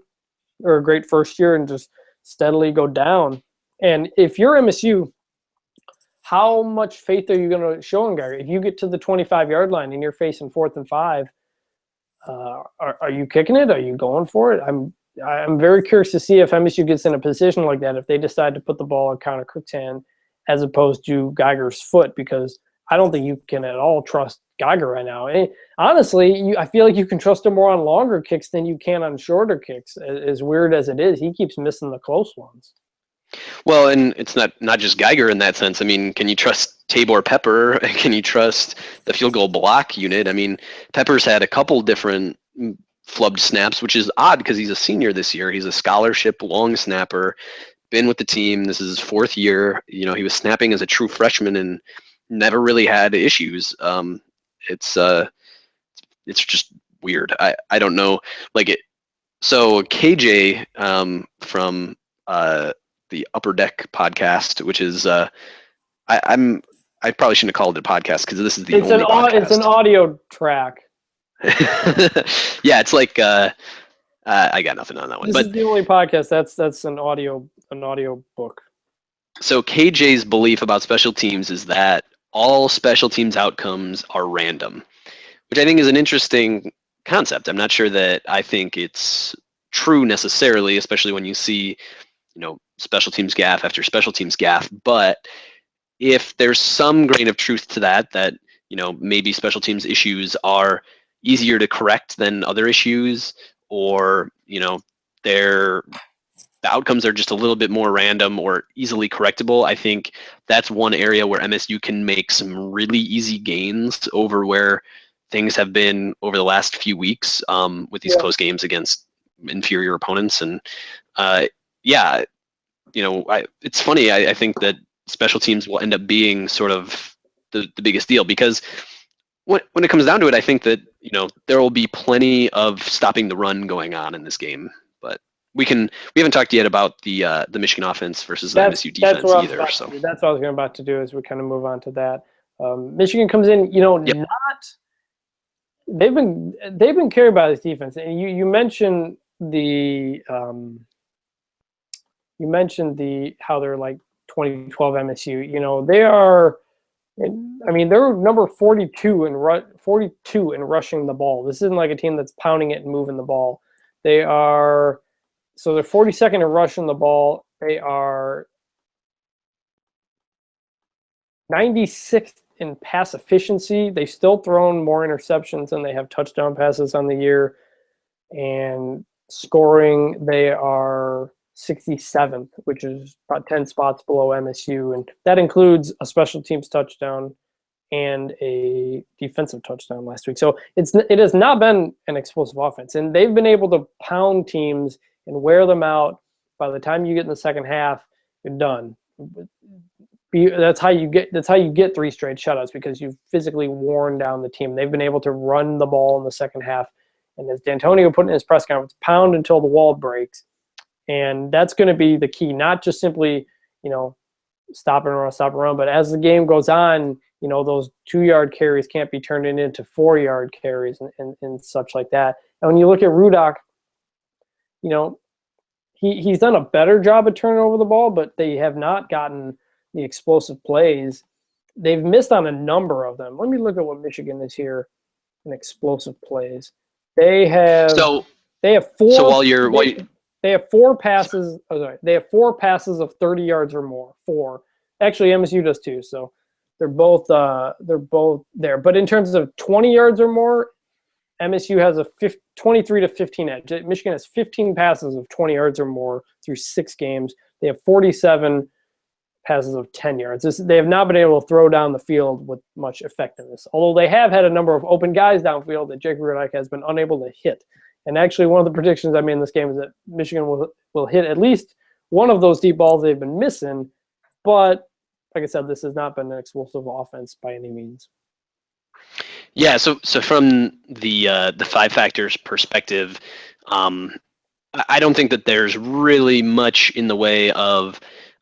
or a great first year and just steadily go down. And if you're MSU, how much faith are you going to show in Geiger? If you get to the 25-yard line and you're facing 4th and 5, are you kicking it? Are you going for it? I'm very curious to see if MSU gets in a position like that, if they decide to put the ball in Connor Cook's hand as opposed to Geiger's foot, because I don't think you can at all trust Geiger right now. And honestly, I feel like you can trust him more on longer kicks than you can on shorter kicks. As weird as it is, he keeps missing the close ones. Well, and it's not just Geiger in that sense. I mean, can you trust Tabor Pepper? Can you trust the field goal block unit? I mean, Pepper's had a couple different flubbed snaps, which is odd because he's a senior this year. He's a scholarship long snapper, been with the team. This is his 4th year. He was snapping as a true freshman and never really had issues. It's just weird. I don't know. So KJ from the Upper Deck podcast, which is I probably shouldn't have called it a podcast because this is the only podcast. It's an audio track. Yeah, it's like I got nothing on that one. This is the only podcast that's an audio book. So KJ's belief about special teams is that all special teams outcomes are random, which I think is an interesting concept. I'm not sure that I think it's true necessarily, especially when you see, special teams gaffe after special teams gaffe. But if there's some grain of truth to that, maybe special teams issues are easier to correct than other issues, or, the outcomes are just a little bit more random or easily correctable, I think that's one area where MSU can make some really easy gains over where things have been over the last few weeks with these close games against inferior opponents. And it's funny. I think that special teams will end up being sort of the biggest deal, because when it comes down to it, I think that, there will be plenty of stopping the run going on in this game. But we haven't talked yet about the Michigan offense versus the MSU defense either. So that's what I was about to do, is we kind of move on to that. Michigan comes in, Yep. they've been carried by this defense, and you mentioned how they're like 2012 MSU. They are. I mean, they're number 42 in rushing the ball. This isn't like a team that's pounding it and moving the ball. They're 42nd in rushing the ball. They are 96th in pass efficiency. They've still thrown more interceptions than they have touchdown passes on the year. And scoring, they are 67th, which is about 10 spots below MSU. And that includes a special teams touchdown and a defensive touchdown last week. So it has not been an explosive offense. And they've been able to pound teams and wear them out. By the time you get in the second half, you're done. That's how you get 3 straight shutouts, because you've physically worn down the team. They've been able to run the ball in the second half. And as D'Antonio put in his press conference, pound until the wall breaks. And that's going to be the key, not just simply, stop and run, but as the game goes on, those 2-yard carries can't be turned into 4-yard carries and such like that. And when you look at Rudock, he's done a better job of turning over the ball, but they have not gotten the explosive plays. They've missed on a number of them. Let me look at what Michigan is here in explosive plays. They have 4. They have 4 passes. They have 4 passes of 30 yards or more. 4. Actually, MSU does too. So they're both there. But in terms of 20 yards or more, MSU has a 23 to 15 edge. Michigan has 15 passes of 20 yards or more through 6 games. They have 47 passes of 10 yards. They have not been able to throw down the field with much effectiveness. Although they have had a number of open guys downfield that Jake Rudock has been unable to hit. And actually, one of the predictions I made in this game is that Michigan will hit at least one of those deep balls they've been missing. But like I said, this has not been an explosive offense by any means. Yeah, so from the 5 factors perspective, I don't think that there's really much in the way of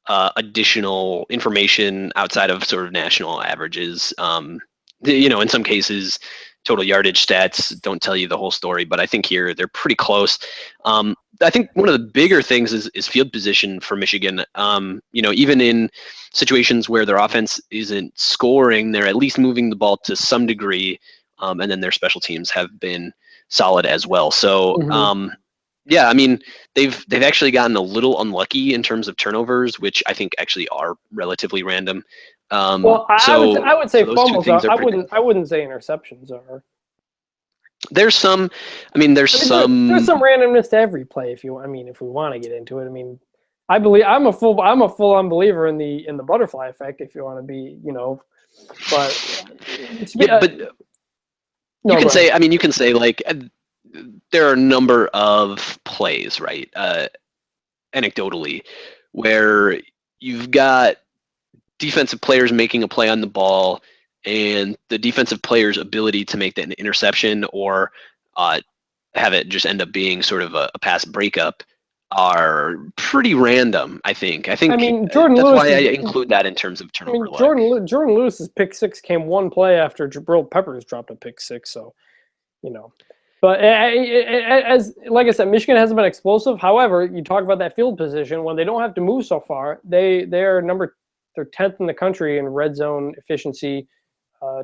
additional information outside of sort of national averages. In some cases, total yardage stats don't tell you the whole story, but I think here they're pretty close. I think one of the bigger things is field position for Michigan. Even in situations where their offense isn't scoring, they're at least moving the ball to some degree, and then their special teams have been solid as well. So, yeah, I mean, they've actually gotten a little unlucky in terms of turnovers, which I think actually are relatively random. I would say fumbles are. I wouldn't say interceptions are. There's some. There's some randomness to every play. If we want to get into it, I'm a full-on believer in the butterfly effect. If you want to be, but you can say. You can say like there are a number of plays, right? Anecdotally, where you've got defensive players making a play on the ball, and the defensive player's ability to make that an interception or have it just end up being sort of a pass breakup are pretty random. I think Jordan that's Lewis why I include that in terms of turnover. Jordan Lewis's pick 6 came one play after Jabril Peppers dropped a pick 6, so But as like I said, Michigan hasn't been explosive. However, you talk about that field position when they don't have to move so far. They're 10th in the country in red zone efficiency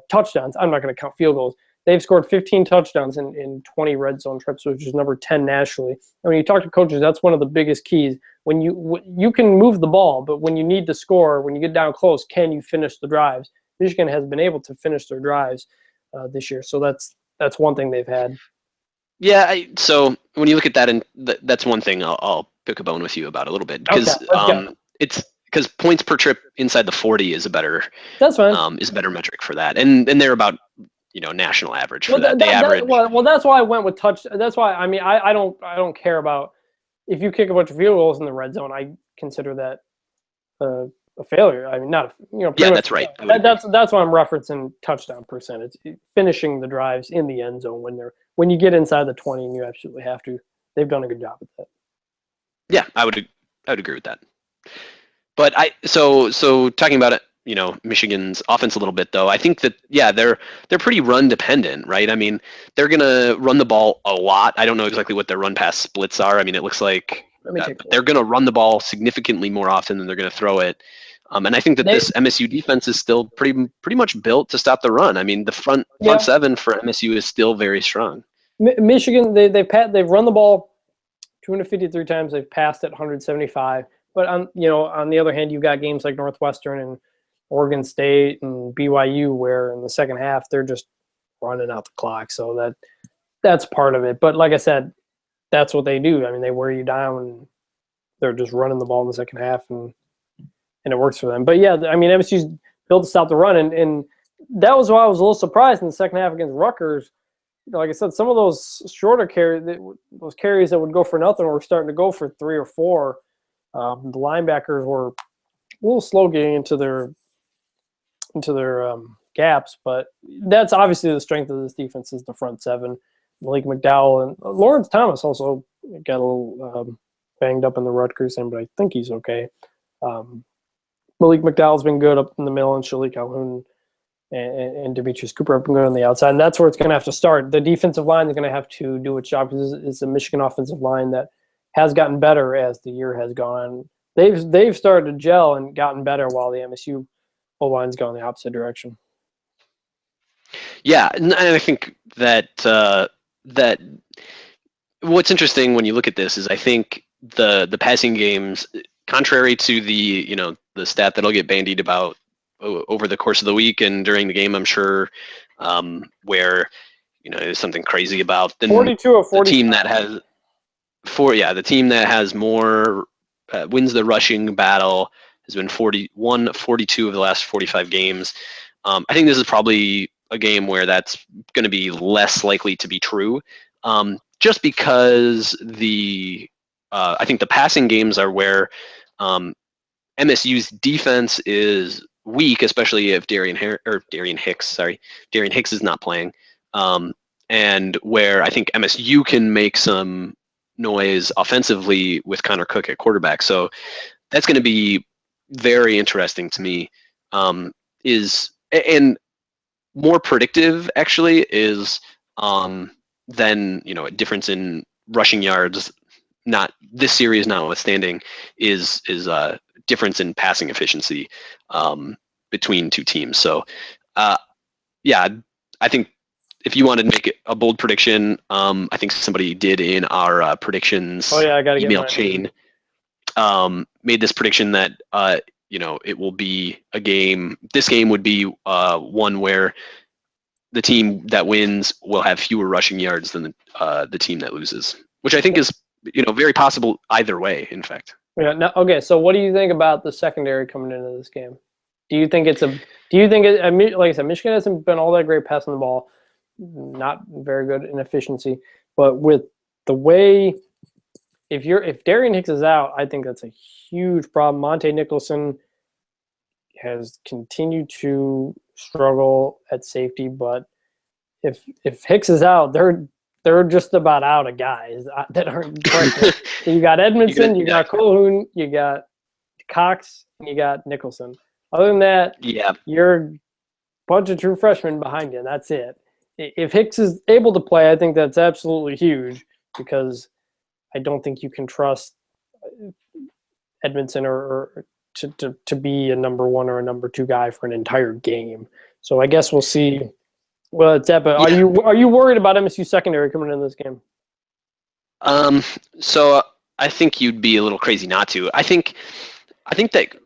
touchdowns. I'm not going to count field goals. They've scored 15 touchdowns in 20 red zone trips, which is number 10 nationally. And when you talk to coaches, that's one of the biggest keys. When you can move the ball, but when you need to score, when you get down close, can you finish the drives? Michigan has been able to finish their drives this year, so that's one thing they've had. Yeah, so when you look at that, and that's one thing I'll pick a bone with you about a little bit, because it's because points per trip inside the 40 is a better metric for that, and they're about national average for that. They average. Well, that's why I went with touch. That's why I don't care about if you kick a bunch of field goals in the red zone. I consider that a failure. Not yeah, that's right. That's why I'm referencing touchdown percentage, finishing the drives in the end zone when you get inside the 20, and you absolutely have to. They've done a good job with that. Yeah, I would agree with that. But so talking about it, Michigan's offense a little bit though. I think that they're pretty run dependent, right? I mean, they're gonna run the ball a lot. I don't know exactly what their run pass splits are. I mean, it looks like they're gonna run the ball significantly more often than they're gonna throw it. And I think that this MSU defense is still pretty much built to stop the run. I mean, the front seven for MSU is still very strong. Michigan, they've run the ball 253 times. They've passed it 175. But on the other hand, you've got games like Northwestern and Oregon State and BYU where in the second half they're just running out the clock. So that's part of it. But like I said, that's what they do. I mean, they wear you down and they're just running the ball in the second half and it works for them. But yeah, I mean, MSU's built to stop the run, and that was why I was a little surprised in the second half against Rutgers. Like I said, some of those shorter those carries that would go for nothing were starting to go for 3 or 4. The linebackers were a little slow getting into their gaps, but that's obviously the strength of this defense is the front seven. Malik McDowell and Lawrence Thomas also got a little banged up in the Rutgers game, but I think he's okay. Malik McDowell's been good up in the middle, and Shalik Calhoun and Demetrius Cooper have been good on the outside, and that's where it's going to have to start. The defensive line is going to have to do its job because it's a Michigan offensive line that has gotten better as the year has gone. They've started to gel and gotten better while the MSU O-line's gone the opposite direction. Yeah, and I think that that what's interesting when you look at this is I think the passing games, contrary to the the stat that'll get bandied about over the course of the week and during the game, I'm sure, where there's something crazy about the 42 of 40 the team that has the team that has more wins the rushing battle has been 42 of the last 45 games. I think this is probably a game where that's going to be less likely to be true, just because I think the passing games are where MSU's defense is weak, especially if Darian Hicks is not playing, and where I think MSU can make some noise offensively with Connor Cook at quarterback. So that's going to be very interesting to me. And more predictive actually is than a difference in rushing yards. Not this series notwithstanding, is difference in passing efficiency between two teams. So I think if you wanted to make a bold prediction, I think somebody did in our predictions email chain made this prediction that it will be a game. This game would be one where the team that wins will have fewer rushing yards than the team that loses, which I think is very possible either way. In fact. Yeah. No, okay. So, what do you think about the secondary coming into this game? Do you think like I said, Michigan hasn't been all that great passing the ball, not very good in efficiency, but with the way, if Darian Hicks is out, I think that's a huge problem. Monte Nicholson has continued to struggle at safety, but if Hicks is out, they're just about out of guys that aren't. So you got Edmondson, you got Calhoun, you got Cox, and you got Nicholson. Other than that, you're a bunch of true freshmen behind you, and that's it. If Hicks is able to play, I think that's absolutely huge because I don't think you can trust Edmondson or to be a number 1 or a number 2 guy for an entire game. So I guess we'll see. Well, it's that. But are you worried about MSU secondary coming into this game? So I think you'd be a little crazy not to. I think that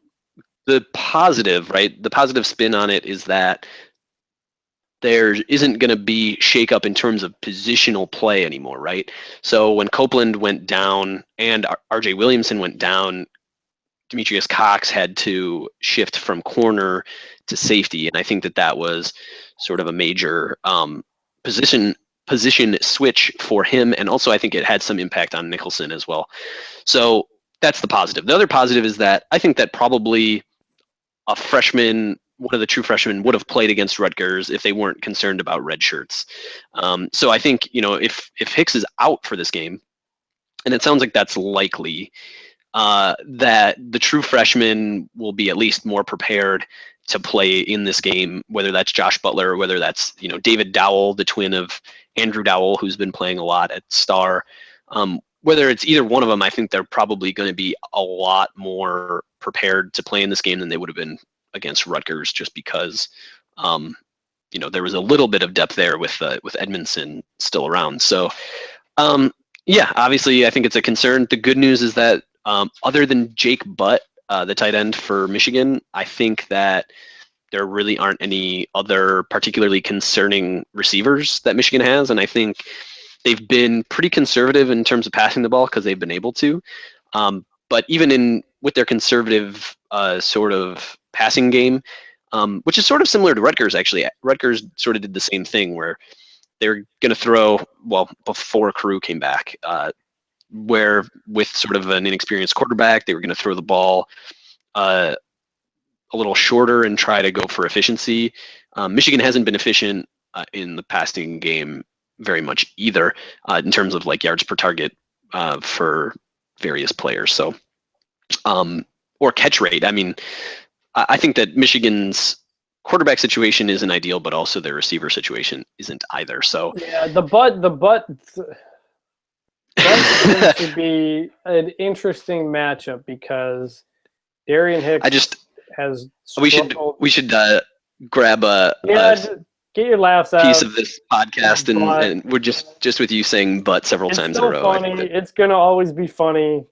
the positive spin on it is that there isn't going to be shakeup in terms of positional play anymore, right? So when Copeland went down and R.J. Williamson went down, Demetrius Cox had to shift from corner to safety, and I think that was sort of a major position switch for him, and also I think it had some impact on Nicholson as well. So that's the positive. The other positive is that I think that probably a freshman, one of the true freshmen, would have played against Rutgers if they weren't concerned about red shirts. So I think if Hicks is out for this game, and it sounds like that's likely, that the true freshmen will be at least more prepared to play in this game, whether that's Josh Butler or whether that's David Dowell, the twin of Andrew Dowell, who's been playing a lot at Star. Whether it's either one of them, I think they're probably going to be a lot more prepared to play in this game than they would have been against Rutgers, just because there was a little bit of depth there with Edmondson still around. So yeah, obviously I think it's a concern. The good news is that other than Jake Butt, the tight end for Michigan, I think that there really aren't any other particularly concerning receivers that Michigan has, and I think they've been pretty conservative in terms of passing the ball because they've been able to. But even with their conservative sort of passing game, which is sort of similar to Rutgers, actually. Rutgers sort of did the same thing where they were going to throw, before Carew came back, where with sort of an inexperienced quarterback, they were going to throw the ball a little shorter and try to go for efficiency. Michigan hasn't been efficient in the passing game very much either, in terms of like yards per target for various players. So, or catch rate. I mean, I think that Michigan's quarterback situation isn't ideal, but also their receiver situation isn't either. So yeah, the butt that should be an interesting matchup because Darian Hicks has struggled. We should grab a get your laughs out. Piece of this podcast, and we're just with you saying "but" several times in a row. Funny. It's gonna always be funny.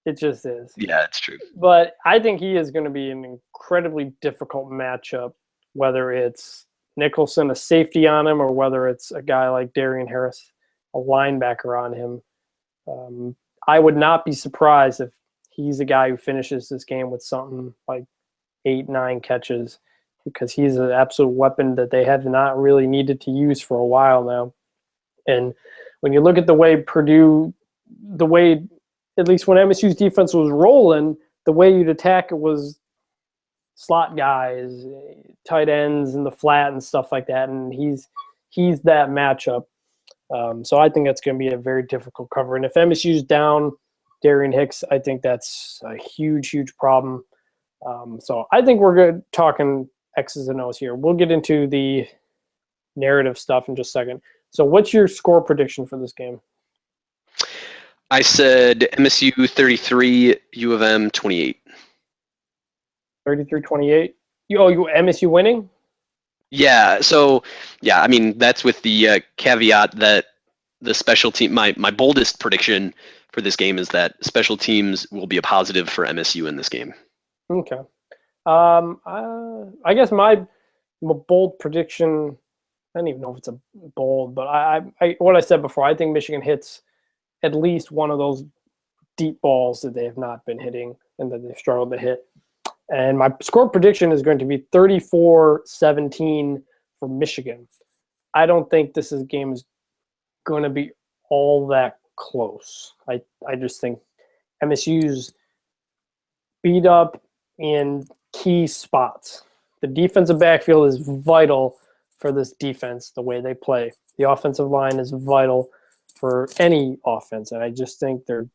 It just is. Yeah, it's true. But I think he is going to be an incredibly difficult matchup, whether it's Nicholson, a safety on him, or whether it's a guy like Darian Harris, a linebacker on him. I would not be surprised if he's a guy who finishes this game with something like 8-9 catches, because he's an absolute weapon that they have not really needed to use for a while now. And when you look at the way at least when MSU's defense was rolling, the way you'd attack it was slot guys, tight ends in the flat and stuff like that. And he's that matchup. So I think that's going to be a very difficult cover. And if MSU's down Darian Hicks, I think that's a huge, huge problem. So I think we're good talking X's and O's here. We'll get into the narrative stuff in just a second. So what's your score prediction for this game? I said MSU 33, U of M 28. 33-28? You MSU winning? Yeah, so, yeah, I mean, that's with the caveat that the special team, my boldest prediction for this game is that special teams will be a positive for MSU in this game. Okay. I guess my bold prediction, I don't even know if it's a bold, but I what I said before, I think Michigan hits at least one of those deep balls that they have not been hitting and that they've struggled to hit. And my score prediction is going to be 34-17 for Michigan. I don't think this game is going to be all that close. I just think MSU's beat up in key spots. The defensive backfield is vital for this defense, the way they play. The offensive line is vital for any offense, and I just think they're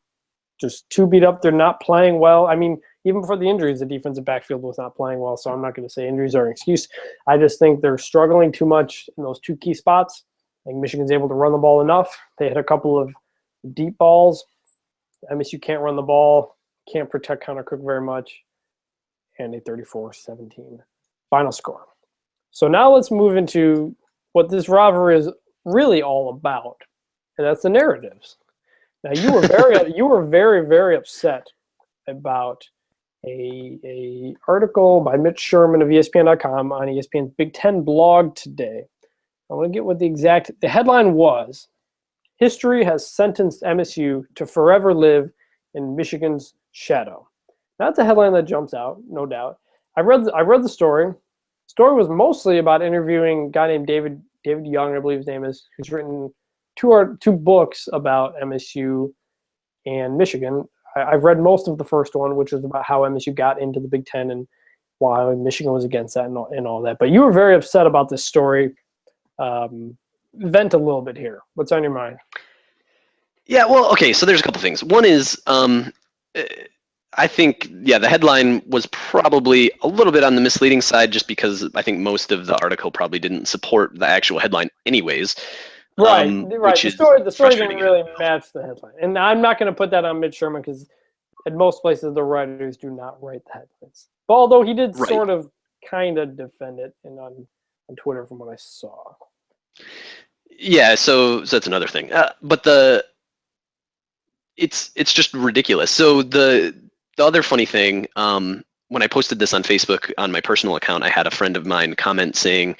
just too beat up. They're not playing well. I mean, even before the injuries, the defensive backfield was not playing well, so I'm not going to say injuries are an excuse. I just think they're struggling too much in those two key spots. I think Michigan's able to run the ball enough. They hit a couple of deep balls. MSU can't run the ball, can't protect Connor Cook very much, and a 34-17 final score. So now let's move into what this rivalry is really all about, and that's the narratives. Now you were very, very upset about a article by Mitch Sherman of ESPN.com on ESPN's Big Ten blog today. I want to get what the headline was: "History has sentenced MSU to forever live in Michigan's shadow." That's a headline that jumps out, no doubt. I read the story. The story was mostly about interviewing a guy named David Young, I believe his name is, who's written two books about MSU and Michigan. I've read most of the first one, which is about how MSU got into the Big Ten and why Michigan was against that and all that. But you were very upset about this story. Vent a little bit here. What's on your mind? Yeah, well, okay, so there's a couple things. One is, I think, yeah, the headline was probably a little bit on the misleading side just because I think most of the article probably didn't support the actual headline anyways. Right. Which The is story didn't frustrating. really match the headline. And I'm not going to put that on Mitch Sherman because at most places the writers do not write the headlines. But although he did Right. sort of kind of defend it on Twitter from what I saw. Yeah, so that's another thing. But it's just ridiculous. So the other funny thing, when I posted this on Facebook on my personal account, I had a friend of mine comment saying,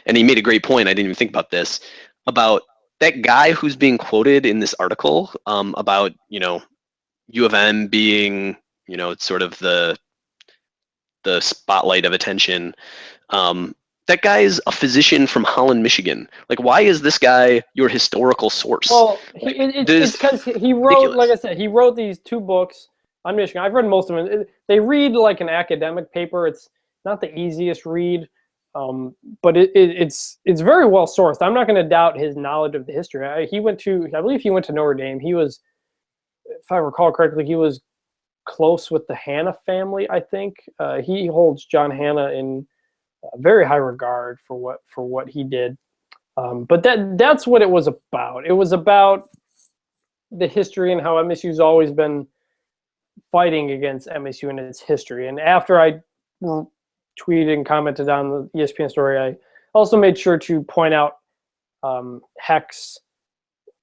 and he made a great point. I didn't even think about this, about that guy who's being quoted in this article, about U of M being sort of the spotlight of attention. That guy is a physician from Holland, Michigan. Like, why is this guy your historical source? Well, Like, it's because he wrote, ridiculous. like I said, he wrote these 2 books on Michigan. I've read most of them. They read like an academic paper. It's not the easiest read, but it's very well sourced. I'm not going to doubt his knowledge of the history. I believe he went to Notre Dame. He was, if I recall correctly, he was close with the Hanna family. I think he holds John Hanna in very high regard for what he did. But that's what it was about. It was about the history and how MSU's always been fighting against MSU in its history. And after I tweeted and commented on the ESPN story, I also made sure to point out Heck's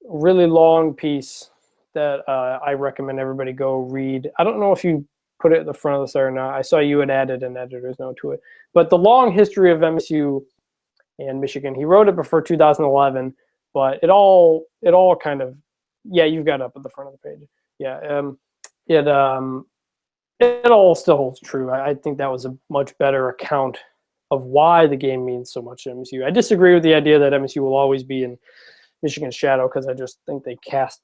really long piece that I recommend everybody go read. I don't know if you put it at the front of this or not. I saw you had added an editor's note to it. But the long history of MSU and Michigan, he wrote it before 2011, but it all kind of, yeah, you've got it up at the front of the page. Yeah, it all still holds true. I think that was a much better account of why the game means so much to MSU. I disagree with the idea that MSU will always be in Michigan's shadow because I just think they cast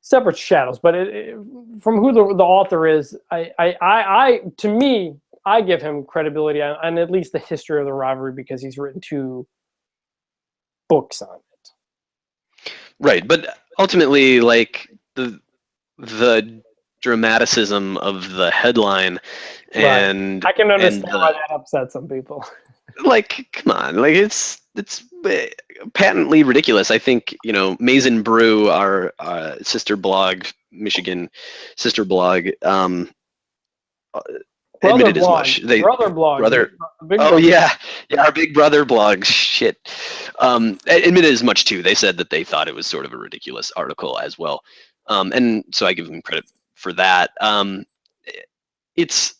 separate shadows. But from who the author is, to me, I give him credibility on at least the history of the rivalry because he's written 2 books on it. Right, but ultimately, like the dramaticism of the headline, and I can understand and why that upset some people. like, come on, like it's patently ridiculous. I think Mason Brew, our sister blog, Michigan sister blog, admitted as much. Brother blog. Oh yeah, our Big Brother blog. Shit, admitted as much too. They said that they thought it was sort of a ridiculous article as well, and so I give them credit for that. It's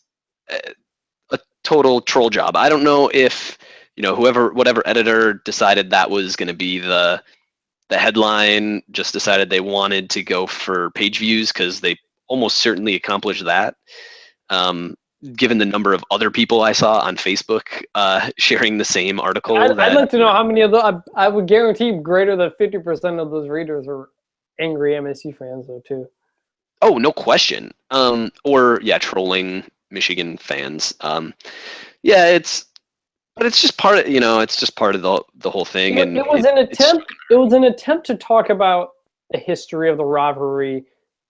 a total troll job. I don't know if whatever editor decided that was going to be the headline just decided they wanted to go for page views because they almost certainly accomplished that. Given the number of other people I saw on Facebook sharing the same article. I'd like to know how many of those. I would guarantee greater than 50% of those readers are angry MSU fans, though, too. Oh, no question. Or trolling Michigan fans. But it's just part of it's just part of the whole thing. And it was an attempt to talk about the history of the rivalry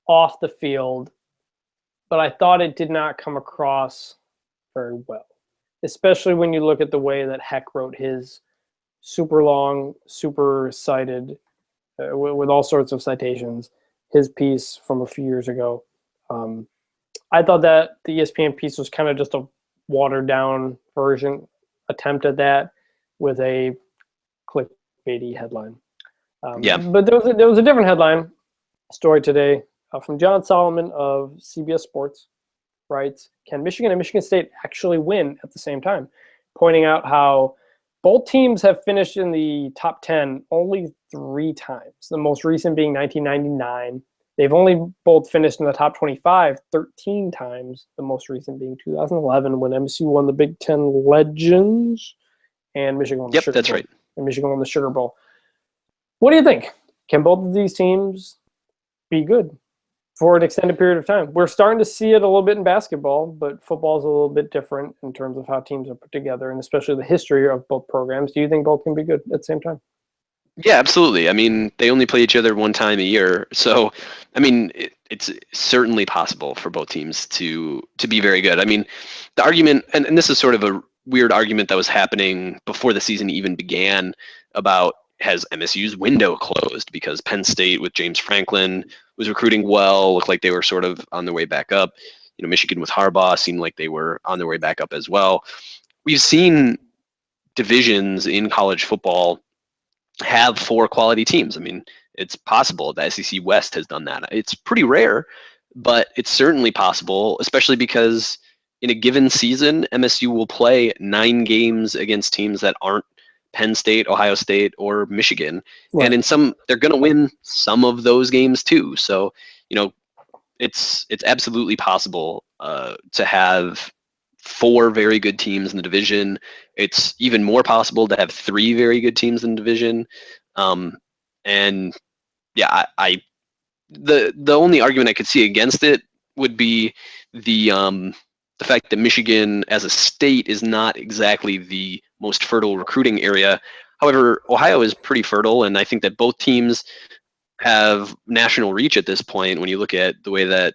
off the field. But I thought it did not come across very well, especially when you look at the way that Heck wrote his super long, super cited, with all sorts of citations, his piece from a few years ago. I thought that the ESPN piece was kind of just a watered down attempt at that with a clickbaity headline. But there was a different headline story today. From John Solomon of CBS Sports, writes, can Michigan and Michigan State actually win at the same time? Pointing out how both teams have finished in the top 10 only 3 times, the most recent being 1999. They've only both finished in the top 25 13 times, the most recent being 2011 when MSU won the Big Ten Legends and Michigan won the Sugar Bowl. That's right. And Michigan won the Sugar Bowl. What do you think? Can both of these teams be good for an extended period of time? We're starting to see it a little bit in basketball, but football is a little bit different in terms of how teams are put together and especially the history of both programs. Do you think both can be good at the same time? Yeah, absolutely. I mean, they only play each other one time a year, so I mean, it's certainly possible for both teams to be very good. I mean, the argument, and this is sort of a weird argument that was happening before the season even began about has MSU's window closed because Penn State with James Franklin was recruiting well, looked like they were sort of on their way back up. You know, Michigan with Harbaugh seemed like they were on their way back up as well. We've seen divisions in college football have four quality teams. I mean, it's possible the SEC West has done that. It's pretty rare, but it's certainly possible, especially because in a given season, MSU will play 9 games against teams that aren't Penn State, Ohio State, or Michigan. Right. And in some, they're going to win some of those games too. So, you know, it's absolutely possible to have 4 very good teams in the division. It's even more possible to have 3 very good teams in the division. And yeah, the only argument I could see against it would be the fact that Michigan as a state is not exactly the most fertile recruiting area. However, Ohio is pretty fertile, and I think that both teams have national reach at this point when you look at the way that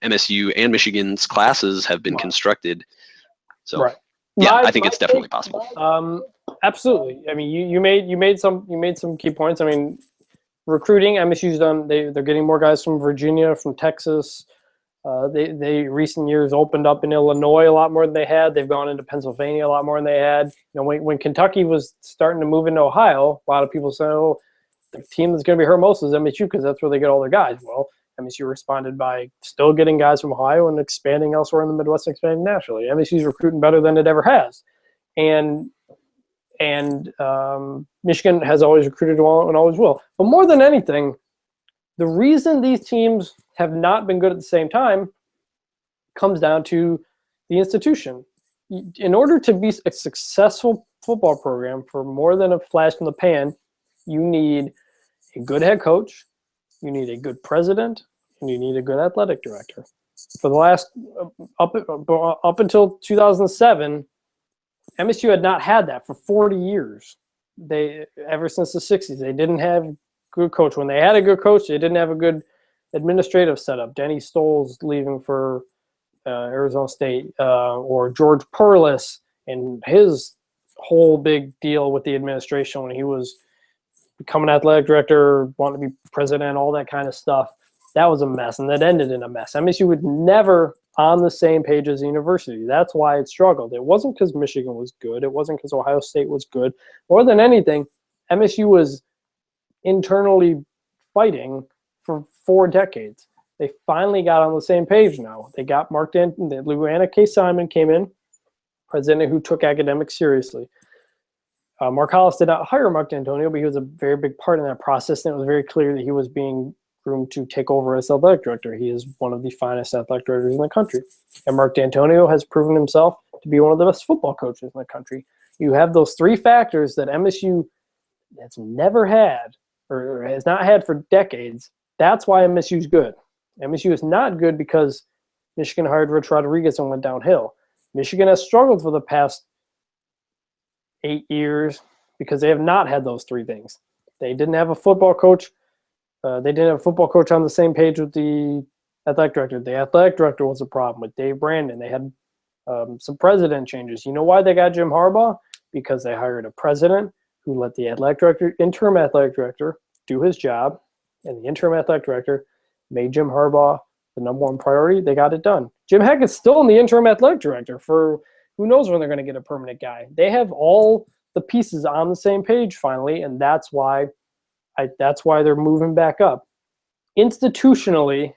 MSU and Michigan's classes have been constructed. So, Right. yeah, I think it's definitely possible. Absolutely. I mean, you made some key points. I mean, recruiting, MSU's done. They're getting more guys from Virginia, from Texas. They recent years opened up in Illinois a lot more than they had. They've gone into Pennsylvania a lot more than they had. You know, when Kentucky was starting to move into Ohio, a lot of people said, "Oh, the team that's going to be hurt most is MSU because that's where they get all their guys." Well, MSU responded by still getting guys from Ohio and expanding elsewhere in the Midwest, expanding nationally. MSU's recruiting better than it ever has, and Michigan has always recruited well and always will. But more than anything, the reason these teams have not been good at the same time comes down to the institution. In order to be a successful football program for more than a flash in the pan, you need a good head coach, you need a good president, and you need a good athletic director. For the last up until 2007, MSU had not had that for 40 years. Ever since the 60s, they didn't have a good coach. When they had a good coach, they didn't have a good administrative setup. Denny Stoll's leaving for Arizona State, or George Perlis and his whole big deal with the administration when he was becoming athletic director, wanting to be president, all that kind of stuff. That was a mess, and that ended in a mess. MSU was never on the same page as the university. That's why it struggled. It wasn't because Michigan was good. It wasn't because Ohio State was good. More than anything, MSU was internally fighting for 4 decades. They finally got on the same page now. They got Mark D'Antonio. Luana K. Simon came in, president who took academics seriously. Mark Hollis did not hire Mark D'Antonio, but he was a very big part in that process, and it was very clear that he was being groomed to take over as athletic director. He is one of the finest athletic directors in the country. And Mark D'Antonio has proven himself to be one of the best football coaches in the country. You have those 3 factors that MSU has never had, or has not had for decades. That's why MSU is good. MSU is not good because Michigan hired Rich Rodriguez and went downhill. Michigan has struggled for the past 8 years because they have not had those 3 things. They didn't have a football coach. They didn't have a football coach on the same page with the athletic director. The athletic director was a problem with Dave Brandon. They had some president changes. You know why they got Jim Harbaugh? Because they hired a president who let the interim athletic director do his job, and the interim athletic director made Jim Harbaugh the #1 priority. They got it done. Jim Hackett's still in the interim athletic director for who knows when they're going to get a permanent guy. They have all the pieces on the same page finally, and that's why they're moving back up. Institutionally,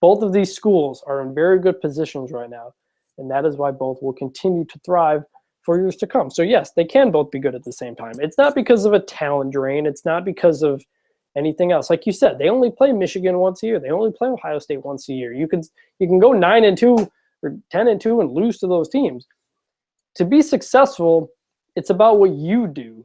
both of these schools are in very good positions right now, and that is why both will continue to thrive for years to come. So yes, they can both be good at the same time. It's not because of a talent drain. It's not because of anything else. Like you said, they only play Michigan once a year. They only play Ohio State once a year. You can go 9-2 or 10-2 and lose to those teams. To be successful, it's about what you do.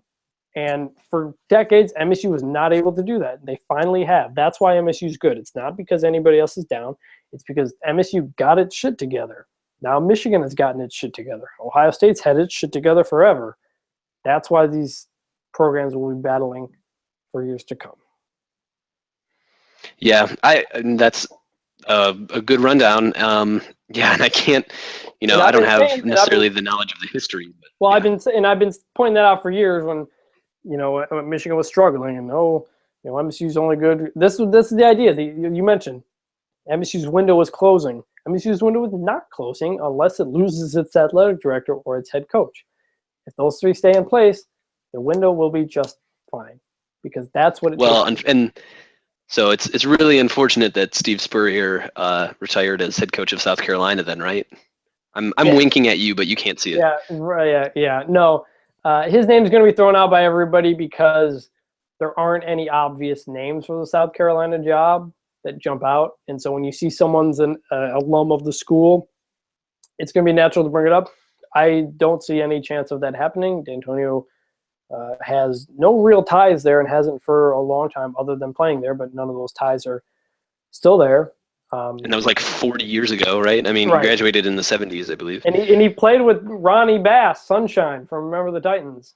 And for decades, MSU was not able to do that. They finally have. That's why MSU is good. It's not because anybody else is down. It's because MSU got its shit together. Now Michigan has gotten its shit together. Ohio State's had its shit together forever. That's why these programs will be battling for years to come. Yeah, that's a good rundown. Yeah, and I can't, I don't have necessarily the knowledge of the history. But, well, yeah. I've been pointing that out for years when, when Michigan was struggling, and MSU's only good. This is the idea that you mentioned. MSU's window was closing. MSU's window was not closing unless it loses its athletic director or its head coach. If those three stay in place, the window will be just fine, because that's what it takes. And so it's really unfortunate that Steve Spurrier retired as head coach of South Carolina then, right? I'm winking at you, but you can't see it. Yeah, right. Yeah. No, his name's going to be thrown out by everybody because there aren't any obvious names for the South Carolina job that jump out. And so when you see someone's an alum of the school, it's going to be natural to bring it up. I don't see any chance of that happening. D'Antonio has no real ties there and hasn't for a long time other than playing there, but none of those ties are still there. And that was like 40 years ago, right? I mean, right. He graduated in the 70s, I believe. And he played with Ronnie Bass, Sunshine, from Remember the Titans.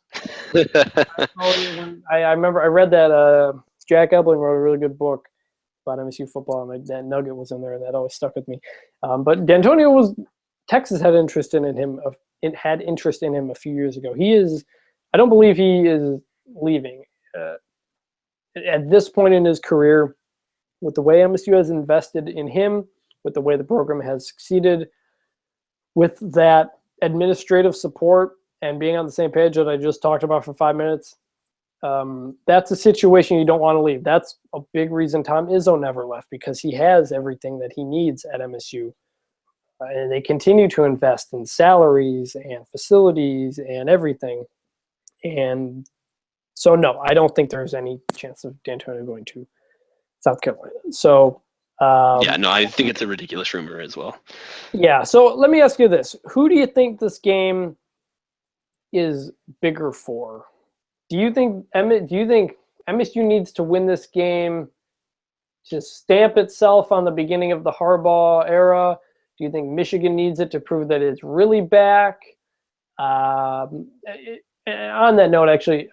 I remember I read that Jack Ebling wrote a really good book about MSU football, and that nugget was in there, and that always stuck with me. But D'Antonio Texas had interest in him. It had interest in him a few years ago. I don't believe he is leaving. At this point in his career, with the way MSU has invested in him, with the way the program has succeeded, with that administrative support and being on the same page that I just talked about for 5 minutes, that's a situation you don't want to leave. That's a big reason Tom Izzo never left, because he has everything that he needs at MSU. And they continue to invest in salaries and facilities and everything. And so, no, I don't think there's any chance of D'Antonio going to South Carolina. So, no, I think it's a ridiculous rumor as well. Yeah. So let me ask you this: who do you think this game is bigger for? Do you think MSU needs to win this game to stamp itself on the beginning of the Harbaugh era? Do you think Michigan needs it to prove that it's really back? On that note, actually,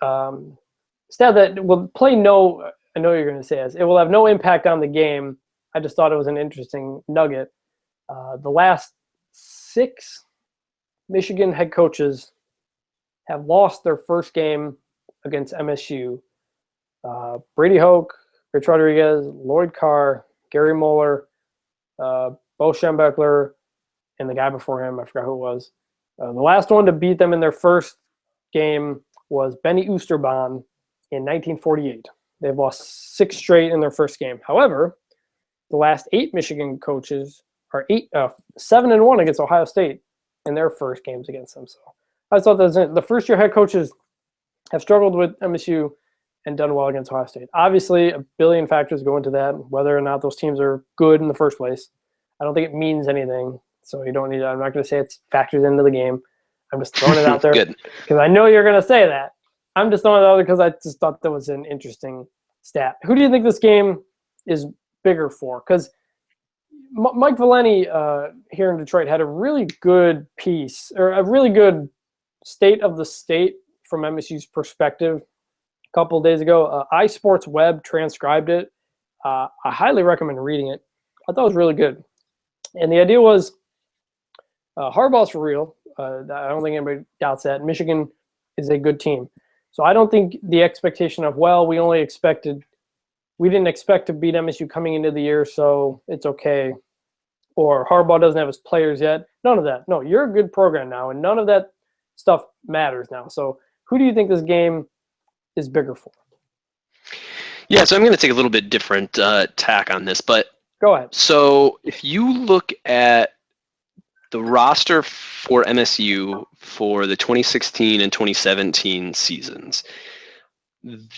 stat that will play no. I know you're going to say this. It will have no impact on the game. I just thought it was an interesting nugget. The last 6 Michigan head coaches have lost their first game against MSU. Brady Hoke, Rich Rodriguez, Lloyd Carr, Gary Moeller, Bo Schembechler, and the guy before him, I forgot who it was. The last one to beat them in their first game was Benny Oosterbaan in 1948. They've lost 6 straight in their first game. However, the last 8 Michigan coaches are 7-1 against Ohio State in their first games against them. So I thought the first-year head coaches have struggled with MSU and done well against Ohio State. Obviously, a billion factors go into that, whether or not those teams are good in the first place. I don't think it means anything, so you don't need to. I'm not going to say it's factored into the game. I'm just throwing it out there because I know you're going to say that. I'm just throwing it out there because I just thought that was an interesting stat. Who do you think this game is bigger for? Because Mike Valeni here in Detroit had a really good piece, or a really good state of the state from MSU's perspective a couple of days ago. iSports Web transcribed it. I highly recommend reading it. I thought it was really good. And the idea was Harbaugh's for real. I don't think anybody doubts that. Michigan is a good team. So I don't think the expectation of, well, we didn't expect to beat MSU coming into the year, so it's okay. Or Harbaugh doesn't have his players yet. None of that. No, you're a good program now, and none of that stuff matters now. So who do you think this game is bigger for? Yeah, so I'm going to take a little bit different tack on this, but go ahead. So if you look at the roster for MSU for the 2016 and 2017 seasons,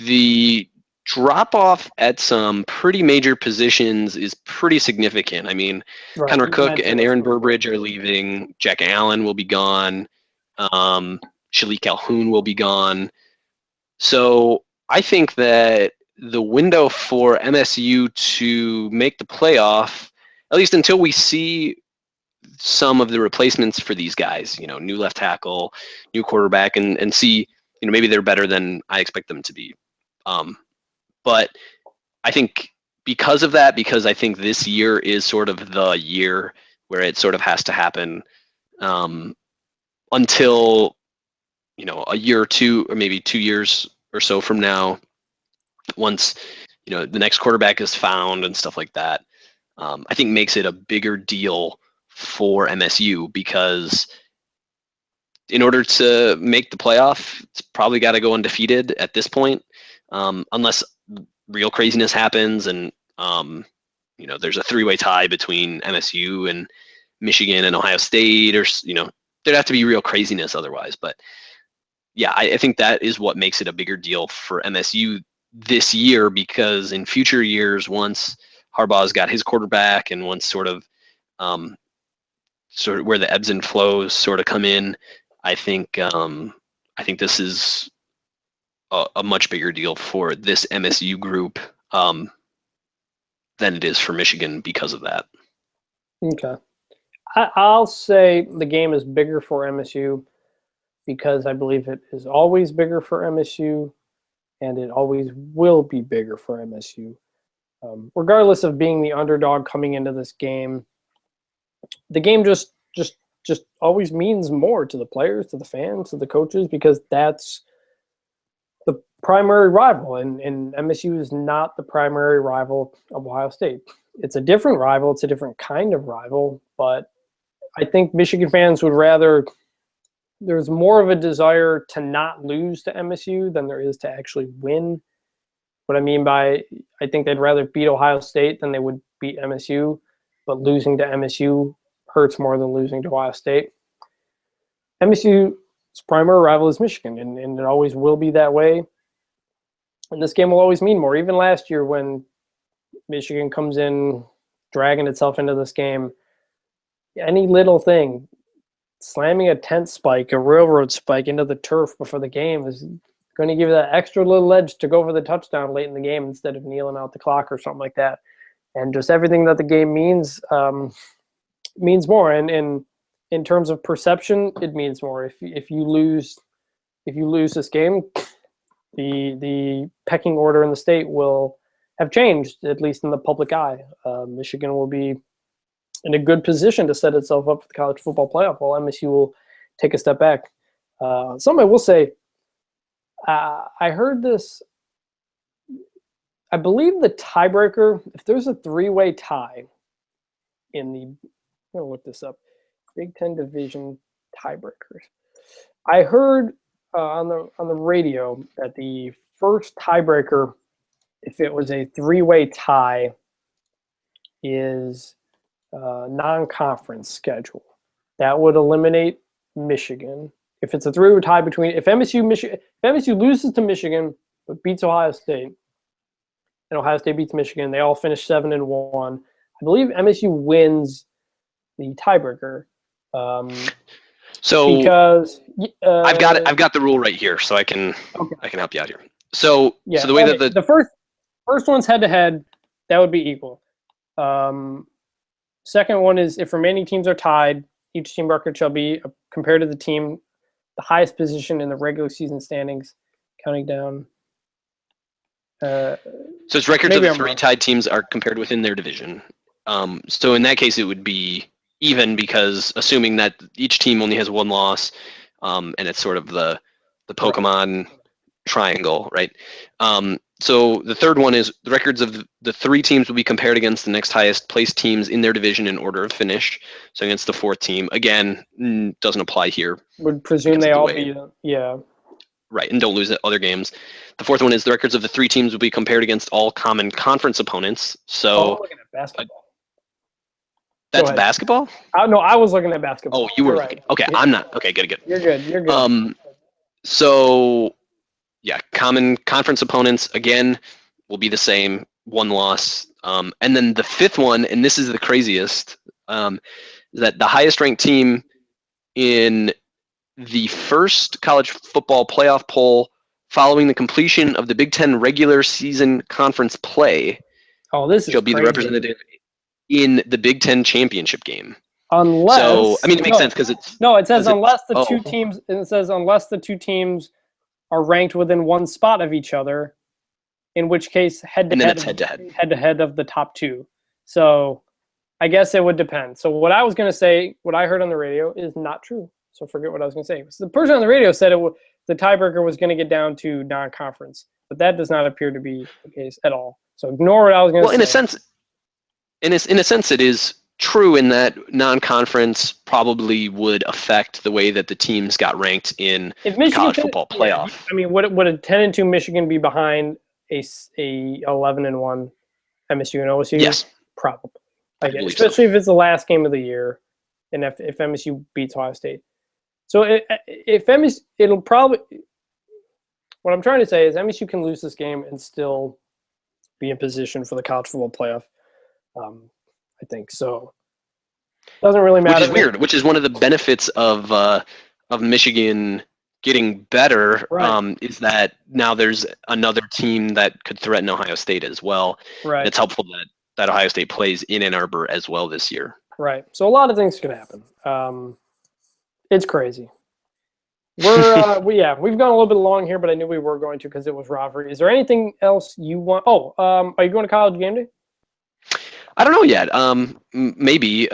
the drop-off at some pretty major positions is pretty significant. I mean, right. Connor Cook and Aaron Burbridge are leaving. Jack Allen will be gone. Shalik Calhoun will be gone. So I think that the window for MSU to make the playoff, at least until we see some of the replacements for these guys, new left tackle, new quarterback, and see maybe they're better than I expect them to be. But I think because of that, because I think this year is sort of the year where it sort of has to happen until, a year or two, or maybe 2 years or so from now, once, the next quarterback is found and stuff like that, I think makes it a bigger deal for MSU, because in order to make the playoff, it's probably got to go undefeated at this point, unless real craziness happens and there's a 3-way tie between MSU and Michigan and Ohio State, or there'd have to be real craziness otherwise. But yeah, I think that is what makes it a bigger deal for MSU this year, because in future years, once Harbaugh's got his quarterback and once sort of where the ebbs and flows sort of come in, I think this is a much bigger deal for this MSU group than it is for Michigan because of that. Okay. I'll say the game is bigger for MSU because I believe it is always bigger for MSU, and it always will be bigger for MSU. Regardless of being the underdog coming into this game, the game just always means more to the players, to the fans, to the coaches, because that's the primary rival, and MSU is not the primary rival of Ohio State. It's a different rival. It's a different kind of rival, but I think Michigan fans would rather – there's more of a desire to not lose to MSU than there is to actually win. What I mean by I think they'd rather beat Ohio State than they would beat MSU, but losing to MSU hurts more than losing to Ohio State. MSU's primary rival is Michigan, and it always will be that way. And this game will always mean more. Even last year when Michigan comes in dragging itself into this game, any little thing, slamming a tent spike, a railroad spike into the turf before the game is going to give you that extra little edge to go for the touchdown late in the game instead of kneeling out the clock or something like that. And just everything that the game means means more. And in terms of perception, it means more. If you lose this game, the pecking order in the state will have changed, at least in the public eye. Michigan will be in a good position to set itself up for the college football playoff, while MSU will take a step back. Something I will say, I heard this, I believe the tiebreaker, if there's a 3-way tie in the, I'm going to look this up, Big Ten division tiebreakers. I heard on the radio that the first tiebreaker, if it was a 3-way tie, is non-conference schedule. That would eliminate Michigan. If it's a 3-way tie between, if MSU loses to Michigan but beats Ohio State, and Ohio State beats Michigan, they all finish 7-1. I believe MSU wins the tiebreaker. So because I've got the rule right here, so I can help you out here. So yeah, so the way that the first one's head-to-head, that would be equal. Second one is if remaining teams are tied, each team record shall be compared to the team the highest position in the regular season standings, counting down. So it's records of the 3 tied teams are compared within their division. So in that case, it would be even, because assuming that each team only has 1 loss, and it's sort of the Pokemon triangle, right? So the third one is the records of the 3 teams will be compared against the next highest placed teams in their division in order of finish. So against the 4th team, again, doesn't apply here. Would presume they all be, yeah. Right, and don't lose other games. The 4th one is the records of the 3 teams will be compared against all common conference opponents. So I'm looking at basketball. That's basketball? No, I was looking at basketball. Oh, you were right. Okay, yeah. I'm not. Okay, good. You're good. So yeah, common conference opponents again will be the same, 1 loss. And then the 5th one, and this is the craziest, is that the highest ranked team in the first college football playoff poll following the completion of the Big Ten regular season conference play shall be the representative in the Big Ten championship game. Unless, so I mean, it makes sense because it's it says unless the 2 teams. It says unless the 2 teams are ranked within one spot of each other, in which case And then it's head-to-head. head-to-head of the top two. So I guess it would depend. So what I was going to say, what I heard on the radio is not true. So forget what I was going to say. So the person on the radio said the tiebreaker was going to get down to non-conference, but that does not appear to be the case at all. So ignore what I was going to say. Well, in a sense, it is true in that non-conference probably would affect the way that the teams got ranked in the college football playoff. Yeah, I mean, would a 10-2 Michigan be behind a 11-1 MSU and OSU? Yes, probably. Especially if it's the last game of the year, and if MSU beats Ohio State. So if MSU, it'll probably. What I'm trying to say is MSU can lose this game and still be in position for the college football playoff. I think so. Doesn't really matter. Which is weird. Which is one of the benefits of Michigan getting better. Right. Is that now there's another team that could threaten Ohio State as well. Right. And it's helpful that Ohio State plays in Ann Arbor as well this year. Right. So a lot of things could happen. It's crazy. We've gone a little bit long here, but I knew we were going to because it was rivalry. Is there anything else you want? Oh, are you going to College Game Day? I don't know yet. Maybe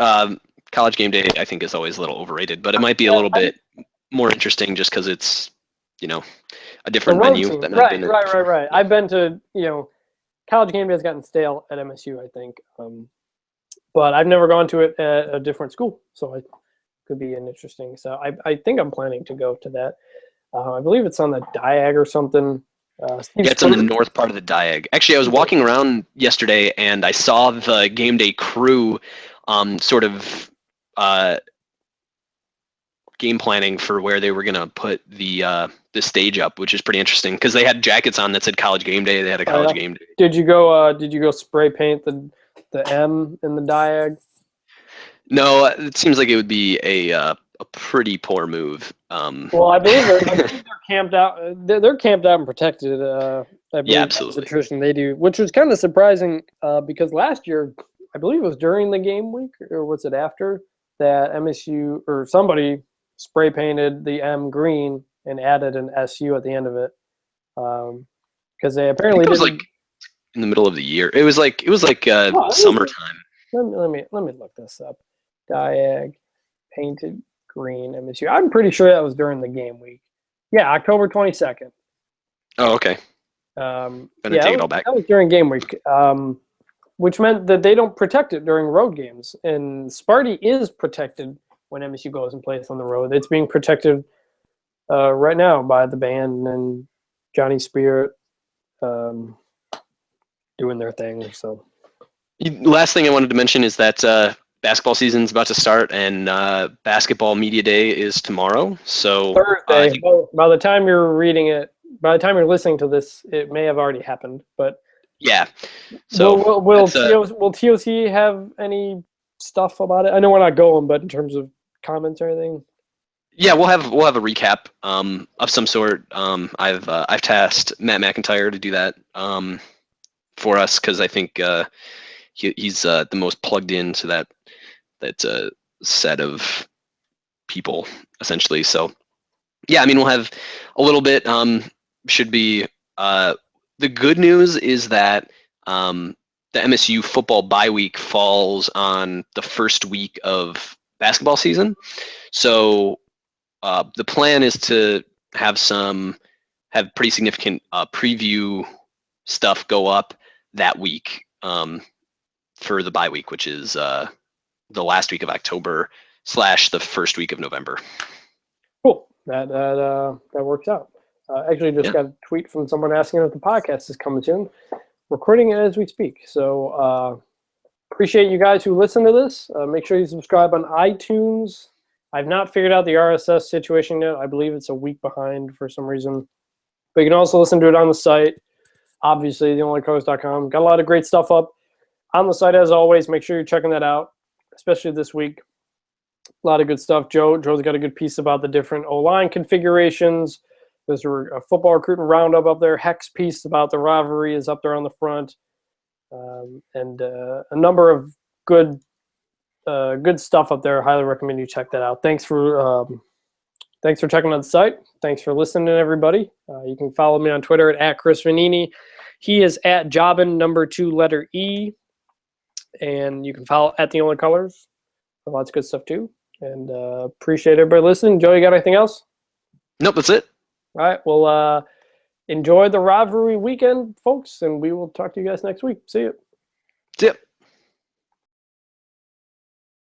College Game Day I think is always a little overrated, but it might be a little bit more interesting just because it's a different venue. Right. I've been to College Game Day has gotten stale at MSU, I think, but I've never gone to it at a different school, so it could be an interesting. So I think I'm planning to go to that. I believe it's on the Diag or something. It's on the north part of the Diag. Actually, I was walking around yesterday and I saw the game day crew sort of game planning for where they were going to put the stage up, which is pretty interesting because they had jackets on that said College Game Day. They had a College Game Day. Did you go spray paint the M in the Diag? No, it seems like it would be a pretty poor move. Well, I believe they're camped out. They're camped out and protected. I believe absolutely. That's the tradition they do, which was kind of surprising because last year, I believe it was during the game week, or was it after, that MSU or somebody spray painted the M green and added an SU at the end of it because they apparently it was like in the middle of the year. It was like summertime. Let me look this up. Diag painted green MSU. I'm pretty sure that was during the game week. Yeah, October 22nd. Oh, okay. Take it all back. That was during game week, which meant that they don't protect it during road games. And Sparty is protected when MSU goes and plays on the road. It's being protected right now by the band and Johnny Spirit doing their thing. So, last thing I wanted to mention is that basketball season's about to start, and basketball media day is tomorrow. So Thursday. By the time you're reading it, by the time you're listening to this, it may have already happened. But yeah. So will TOC have any stuff about it? I know we're not going, but in terms of comments or anything. Yeah, we'll have a recap of some sort. I've tasked Matt McIntyre to do that for us because I think he's the most plugged into that set of people essentially. So yeah, I mean we'll have a little bit. Should be the good news is that the MSU football bye week falls on the first week of basketball season. So the plan is to have pretty significant preview stuff go up that week for the bye week, which is the last week of October / the first week of November. Cool. That works out. Actually, just got a tweet from someone asking if the podcast is coming soon. Recording it as we speak. So appreciate you guys who listen to this. Make sure you subscribe on iTunes. I've not figured out the RSS situation yet. I believe it's a week behind for some reason. But you can also listen to it on the site. Obviously, theonlycolors.com. Got a lot of great stuff up on the site as always. Make sure you're checking that out, especially this week. A lot of good stuff. Joe's got a good piece about the different O-line configurations. There's a football recruiting roundup up there. Hex piece about the rivalry is up there on the front. And a number of good stuff up there. Highly recommend you check that out. Thanks for Thanks for checking out the site. Thanks for listening, everybody. You can follow me on Twitter at Chris Vanini. He is at Jobin, number 2, letter E. And you can follow at The Only Colors for lots of good stuff, too. And appreciate everybody listening. Joe, you got anything else? Nope, that's it. All right. Well, enjoy the rivalry weekend, folks, and we will talk to you guys next week. See you. See ya.